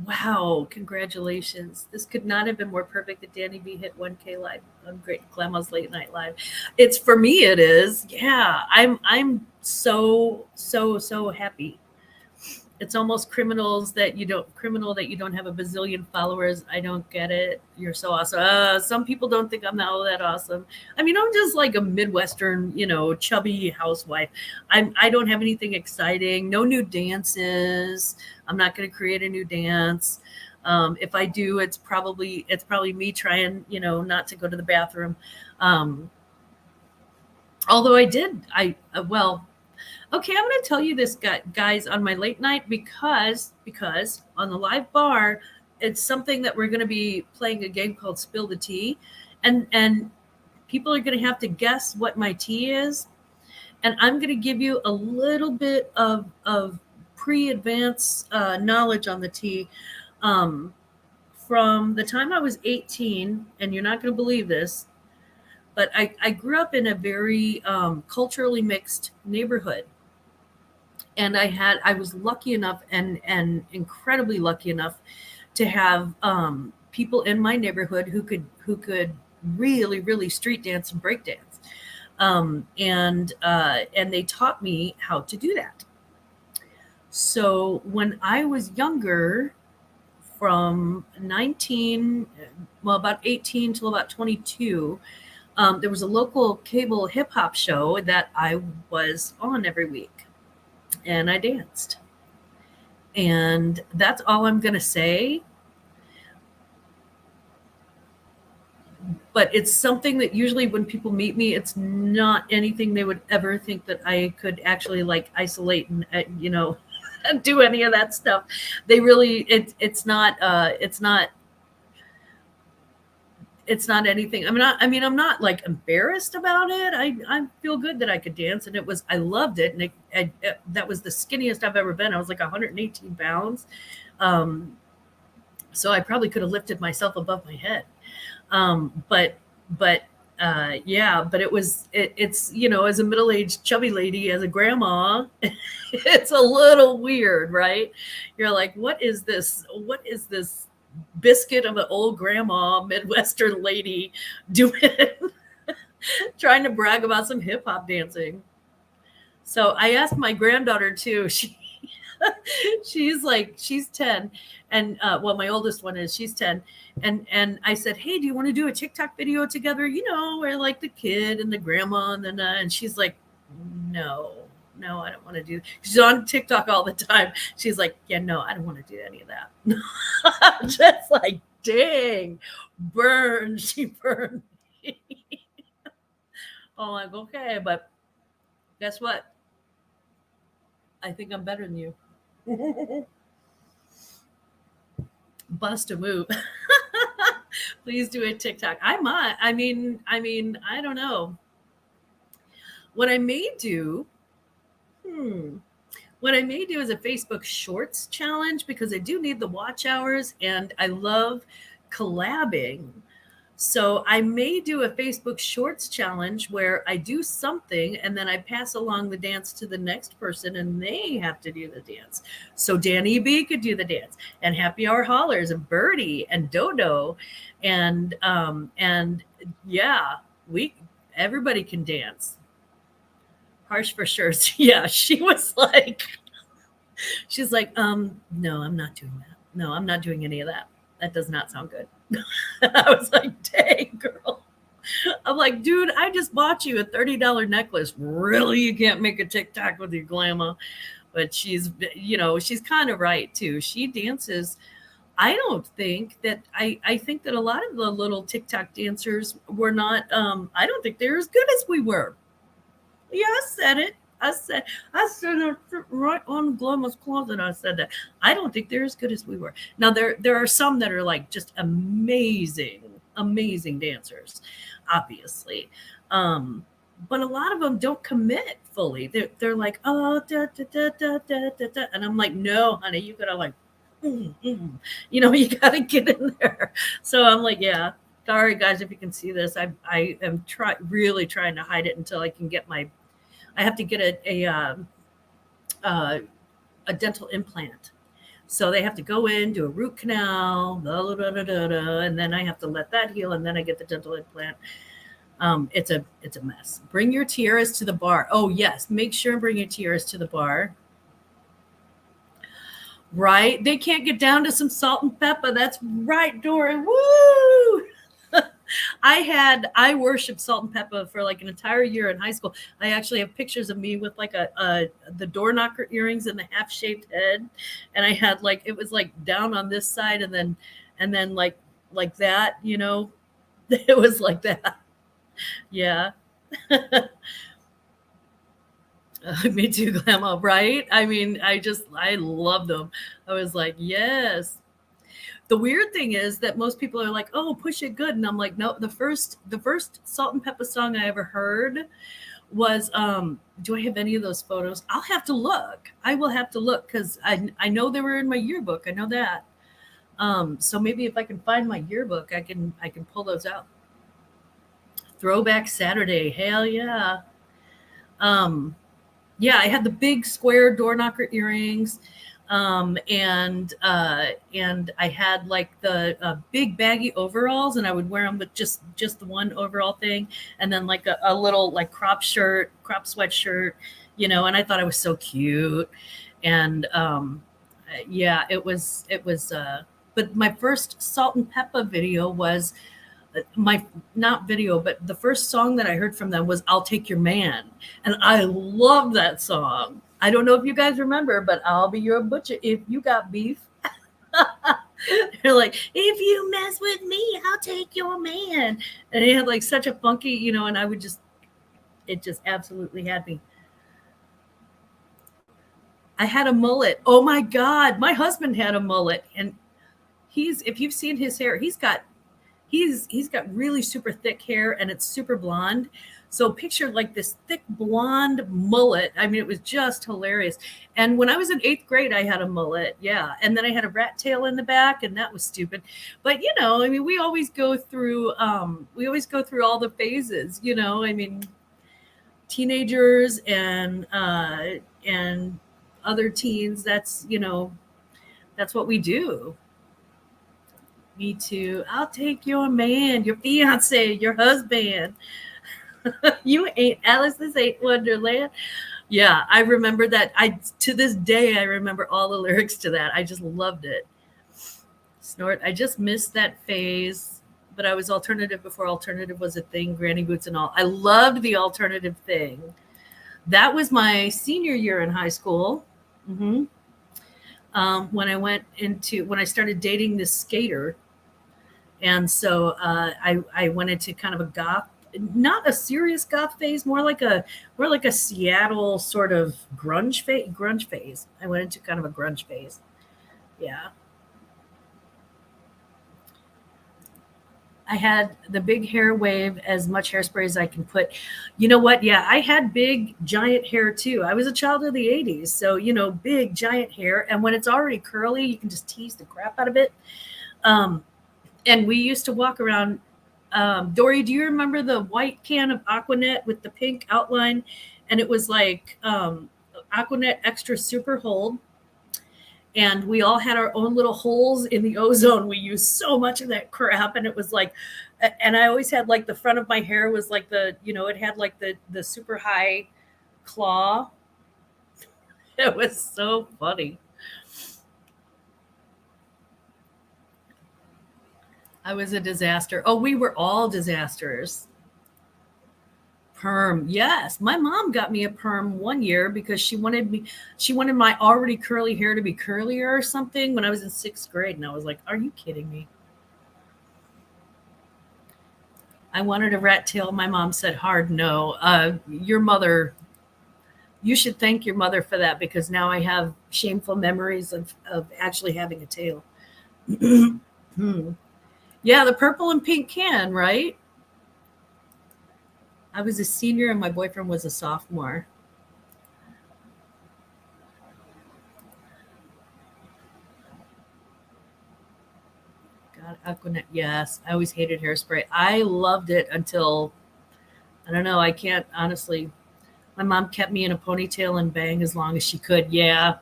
wow, congratulations. This could not have been more perfect that Danny B hit 1K live on Great Grandma's Late Night Live. It's, for me, it is. Yeah, I'm so happy. It's almost criminal that you don't have a bazillion followers. I don't get it. You're so awesome. Some people don't think I'm all that awesome. I mean, I'm just like a Midwestern, you know, chubby housewife. I don't have anything exciting. No new dances. I'm not going to create a new dance. If I do, it's probably me trying, you know, not to go to the bathroom. Although okay, I'm going to tell you this, guys, on my late night, because on the live bar, it's something that we're going to be playing a game called Spill the Tea, and people are going to have to guess what my tea is, and I'm going to give you a little bit of pre-advance knowledge on the tea. From the time I was 18, and you're not going to believe this, but I grew up in a very culturally mixed neighborhood. And I was lucky enough and incredibly lucky enough to have people in my neighborhood who could really street dance and break dance. And they taught me how to do that. So when I was younger, from about 18 till about 22, there was a local cable hip hop show that I was on every week. And I danced. And that's all I'm going to say. But it's something that usually when people meet me, it's not anything they would ever think that I could actually like isolate and, you know, do any of that stuff. They really, it's not it's not anything. I'm not like embarrassed about it. I feel good that I could dance, and I loved it, and that was the skinniest I've ever been. I was like 118 pounds, um, so I probably could have lifted myself above my head. But yeah, but it's as a middle aged chubby lady, as a grandma, it's a little weird, right? You're like, what is this? What is this biscuit of an old grandma Midwestern lady doing, trying to brag about some hip hop dancing? So I asked my granddaughter too. She's 10, and well, my oldest one is, she's 10, and I said, hey, do you want to do a TikTok video together, where like the kid and the grandma, and then and she's like, no, no, I don't want to do. She's on TikTok all the time. She's like, yeah, no, I don't want to do any of that. Just like, dang, burn. She burned me. I'm like, okay, but guess what, I think I'm better than you. Bust a move. Please do a TikTok. I might. I don't know. What I may do, hmm, what I may do is a Facebook Shorts challenge, because I do need the watch hours and I love collabing. So I may do a Facebook Shorts challenge where I do something and then I pass along the dance to the next person and they have to do the dance. So Danny B could do the dance, and Happy Hour Hollers and Birdie and Dodo, and yeah, we everybody can dance. Harsh for sure. Yeah, she's like, no, I'm not doing that. No, I'm not doing any of that. That does not sound good. I was like, dang, girl. I'm like, dude, I just bought you a $30 necklace. Really? You can't make a TikTok with your grandma? But she's kind of right too. She dances. I don't think that I think that a lot of the little TikTok dancers were not I don't think they're as good as we were. Yeah, I said it. I said it right on Glowman's Closet. I said that. I don't think they're as good as we were. Now there are some that are like just amazing, amazing dancers, obviously. But a lot of them don't commit fully. They're like, oh, da, da, da, da, da, da, da. And I'm like, no, honey, you gotta like, you gotta get in there. So I'm like, yeah. Sorry guys, if you can see this, I am really trying to hide it until I can get I have to get uh, a dental implant. So they have to go in, do a root canal, blah, blah, blah, blah, blah, and then I have to let that heal, and then I get the dental implant. It's a mess. Bring your tiaras to the bar. Oh yes, make sure and bring your tiaras to the bar. Right? They can't get down to some salt and pepper. That's right, Dory. Woo! I worshiped salt and pepper for like an entire year in high school. I actually have pictures of me with like the door knocker earrings and the half shaved head, and I had like, it was like down on this side, and then like that. It was like that. Yeah. Me too, Grandma. Right? I love them. I was like, yes. The weird thing is that most people are like, "Oh, Push It Good," and I'm like, no. The first Salt and Pepper song I ever heard was. Do I have any of those photos? I'll have to look. I will have to look, because I know they were in my yearbook. I know that. So maybe if I can find my yearbook, I can pull those out. Throwback Saturday, hell yeah. Um, yeah, I had the big square door knocker earrings, and I had like the big baggy overalls, and I would wear them with just the one overall thing, and then like a little like crop sweatshirt, and I thought I was so cute, and yeah, it was. But my first Salt and Pepper video was my not video, but the first song that I heard from them was "I'll Take Your Man," and I love that song. I don't know if you guys remember, but I'll be your butcher if you got beef. They're like, if you mess with me, I'll take your man. And it had like such a funky, and it just absolutely had me. I had a mullet. Oh my God. My husband had a mullet. And if you've seen his hair, He's got really super thick hair and it's super blonde. So picture like this thick blonde mullet. I mean, it was just hilarious. And when I was in 8th grade, I had a mullet. Yeah. And then I had a rat tail in the back, and that was stupid. But I mean, we always go through all the phases. I mean, teenagers and other teens, that's what we do. Me too. I'll take your man, your fiance, your husband. You ain't Alice. This ain't Wonderland. Yeah, I remember that. I To this day I remember all the lyrics to that. I just loved it. Snort. I just missed that phase, but I was alternative before alternative was a thing. Granny boots and all. I loved the alternative thing. That was my senior year in high school. hmm when I started dating this skater, and so I went into kind of a goth, not a serious goth phase, more like a Seattle sort of grunge phase. I went into kind of a grunge phase. Yeah. I had the big hair wave, as much hairspray as I can put. You know what? Yeah, I had big giant hair too. I was a child of the 80s. So, big giant hair. And when it's already curly, you can just tease the crap out of it. Um, and we used to walk around. Dory, do you remember the white can of Aquanet with the pink outline? And it was like Aquanet Extra Super Hold. And we all had our own little holes in the ozone. We used so much of that crap, and it was like, and I always had like the front of my hair was like it had like the super high claw. It was so funny. I was a disaster. Oh, we were all disasters. Perm. Yes. My mom got me a perm one year because she wanted my already curly hair to be curlier or something when I was in 6th grade. And I was like, are you kidding me? I wanted a rat tail. My mom said hard no. You should thank your mother for that, because now I have shameful memories of actually having a tail. Hmm. Yeah, the purple and pink can, right? I was a senior and my boyfriend was a sophomore. God, Aquanet. Yes, I always hated hairspray. I loved it until, I don't know. I can't honestly. My mom kept me in a ponytail and bang as long as she could. Yeah,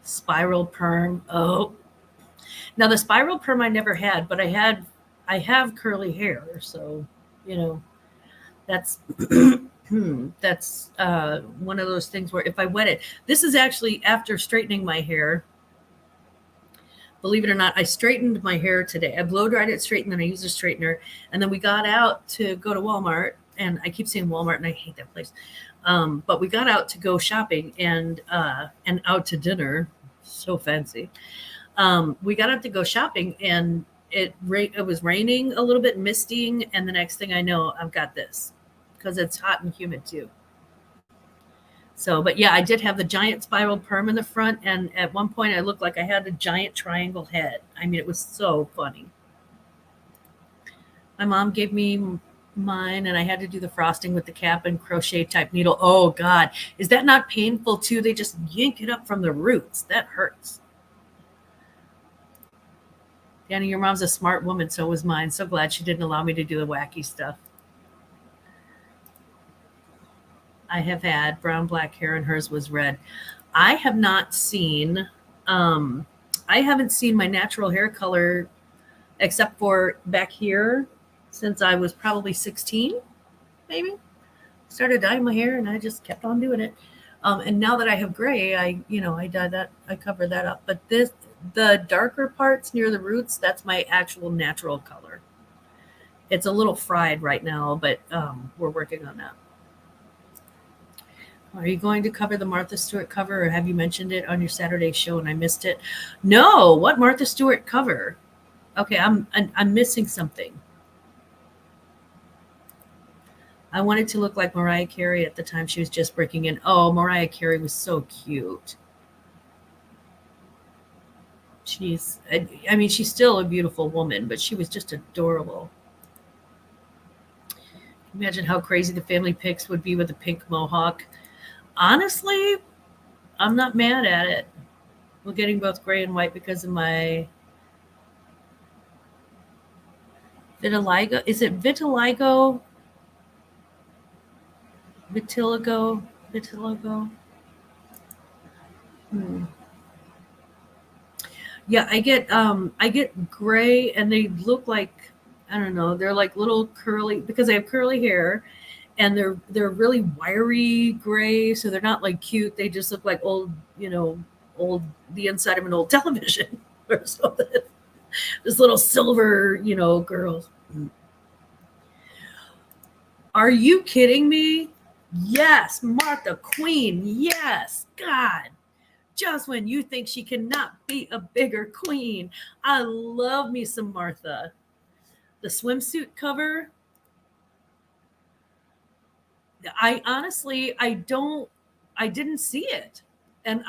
spiral perm. Oh, now the spiral perm I never had, but I have curly hair, so you know that's that's one of those things where if I wet it, this is actually after straightening my hair. Believe it or not, I straightened my hair today. I blow dried it, straightened, then I used a straightener, and then we got out to go to Walmart. And I keep saying Walmart, and I hate that place. But we got out to go shopping and out to dinner. So fancy. We got out to go shopping, and it was raining a little bit, misting, and the next thing I know, I've got this because it's hot and humid too. So, but yeah, I did have the giant spiral perm in the front, and at one point, I looked like I had a giant triangle head. I mean, it was so funny. My mom gave me mine, and I had to do the frosting with the cap and crochet type needle. Oh God, is that not painful too? They just yank it up from the roots. That hurts. Danny, your mom's a smart woman. So was mine. So glad she didn't allow me to do the wacky stuff. I have had brown, black hair, and hers was red. I have not seen. Um, I haven't seen my natural hair color except for back here since I was probably 16, maybe. Started dyeing my hair, and I just kept on doing it. And now that I have gray, I dye that, I cover that up. But the darker parts near the roots, that's my actual natural color. It's a little fried right now, but we're working on that. Are you going to cover the Martha Stewart cover, or have you mentioned it on your Saturday show and I missed it? No, what Martha Stewart cover? Okay, I'm missing something. I wanted to look like Mariah Carey at the time she was just breaking in. Oh, Mariah Carey was so cute. I mean, she's still a beautiful woman, but she was just adorable. Imagine how crazy the family pics would be with a pink mohawk. Honestly, I'm not mad at it. We're getting both gray and white because of my vitiligo. Is it vitiligo? Vitiligo? Vitiligo? Hmm. Yeah, I get gray and they look like, I don't know, they're like little curly because I have curly hair and they're really wiry gray, so they're not like cute. They just look like old, old the inside of an old television or something. This little silver, girls. Are you kidding me? Yes, Martha Queen. Yes, God. Just when you think she cannot be a bigger queen. I love me some Martha. The swimsuit cover, I honestly, I didn't see it. And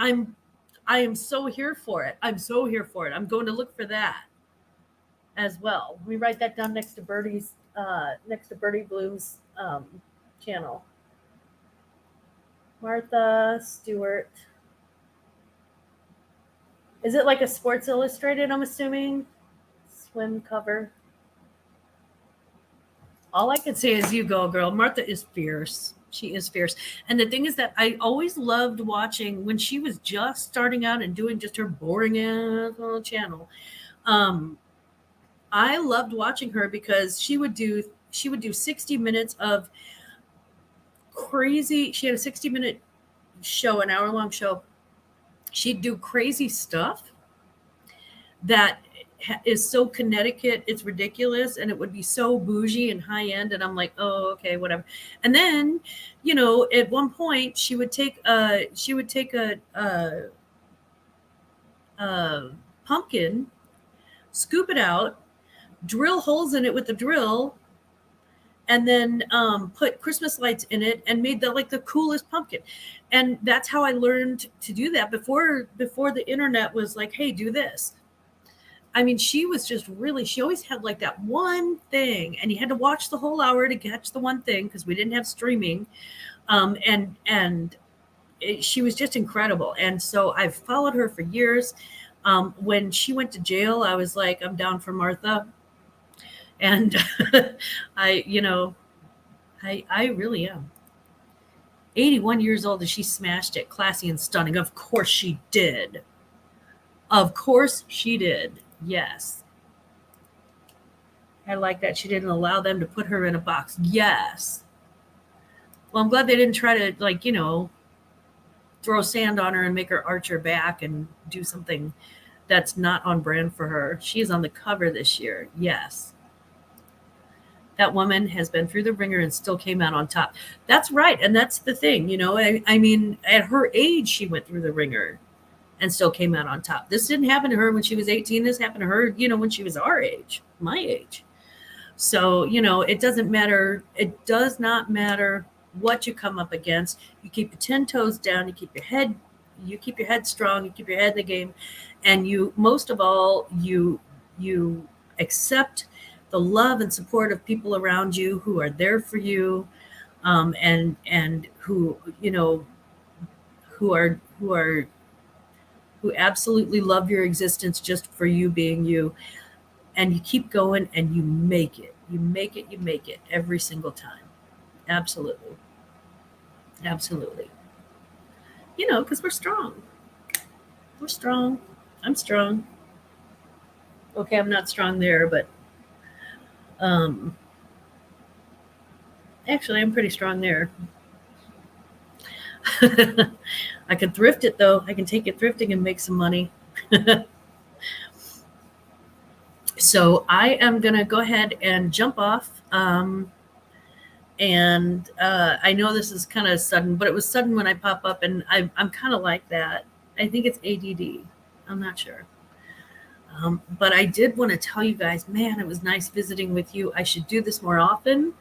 I am so here for it. I'm so here for it. I'm going to look for that as well. We write that down next to Birdie Bloom's channel. Martha Stewart. Is it like a Sports Illustrated, I'm assuming? Swim cover. All I can say is you go, girl. Martha is fierce. She is fierce. And the thing is that I always loved watching when she was just starting out and doing just her boring ass little channel. Um, I loved watching her because she would do 60 minutes of crazy. She had a 60-minute show, an hour-long show. She'd do crazy stuff that is so Connecticut, it's ridiculous, and it would be so bougie and high end. And I'm like, oh, okay, whatever. And then, at one point, she would take a pumpkin, scoop it out, drill holes in it with the drill, and then put Christmas lights in it and made that like the coolest pumpkin. And that's how I learned to do that before the internet was like, hey, do this. I mean, she was just really, she always had like that one thing, and you had to watch the whole hour to catch the one thing because we didn't have streaming. She was just incredible. And so I've followed her for years. When she went to jail, I was like, I'm down for Martha. And I, I really am. 81 years old and she smashed it. Classy and stunning. Of course she did. Of course she did. Yes. I like that she didn't allow them to put her in a box. Yes. Well, I'm glad they didn't try to, like, throw sand on her and make her arch her back and do something that's not on brand for her. She is on the cover this year. Yes. That woman has been through the ringer and still came out on top. That's right. And that's the thing, I mean, at her age, she went through the ringer and still came out on top. This didn't happen to her when she was 18. This happened to her, when she was our age, my age. So, it doesn't matter. It does not matter what you come up against. You keep your 10 toes down, you keep your head strong, you keep your head in the game. And you, most of all, you accept the love and support of people around you who are there for you, and who, who absolutely love your existence just for you being you. And you keep going and you make it. You make it, you make it every single time. Absolutely. Absolutely. Because we're strong. We're strong. I'm strong. Okay, I'm not strong there, but um actually I'm pretty strong there. I can thrift it though. I can take it thrifting and make some money. So I am going to go ahead and jump off. And I know this is kind of sudden, but it was sudden when I pop up, and I'm kind of like that. I think it's ADD. I'm not sure. But I did want to tell you guys, man, it was nice visiting with you. I should do this more often.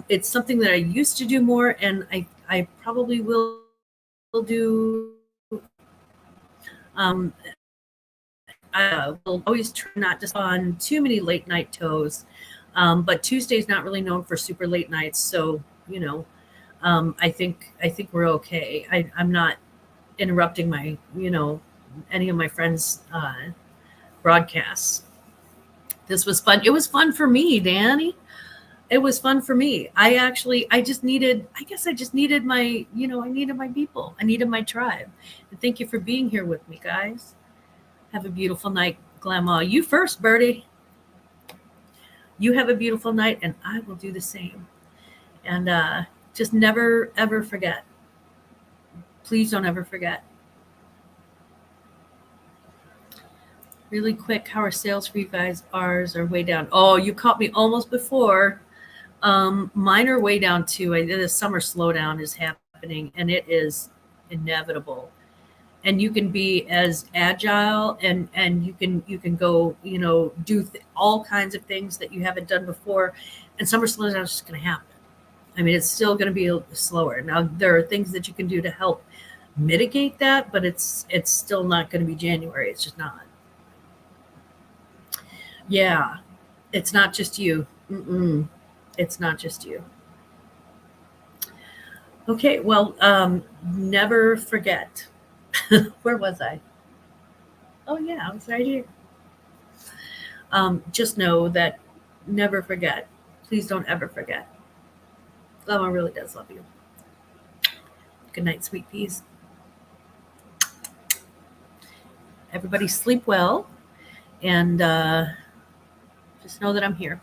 It's something that I used to do more, and I probably will do. Um, I will always try not to on too many late night toes. But Tuesday's not really known for super late nights, so I think we're okay. I'm not interrupting my any of my friends' broadcasts. This was fun. It was fun for me, Danny. It was fun for me. I guess I just needed I needed my people. I needed my tribe. And thank you for being here with me, guys. Have a beautiful night, Grandma. You first, Birdie. You have a beautiful night, and I will do the same. And just never, ever forget. Please don't ever forget. Really quick, how are sales for you guys? Ours are way down. Oh, you caught me almost before. Mine are way down too. The summer slowdown is happening, and it is inevitable. And you can be as agile, and you can go do all kinds of things that you haven't done before, and summer slowdown is just going to happen. I mean, it's still going to be slower. Now there are things that you can do to help mitigate that, but it's still not going to be January. It's just not. Yeah, it's not just you. Mm-mm. It's not just you. Okay, well, never forget. Where was I? Oh yeah, I was right here. Just know that never forget. Please don't ever forget. Grandma really does love you. Good night, sweet peas. Everybody sleep well, and just know that I'm here.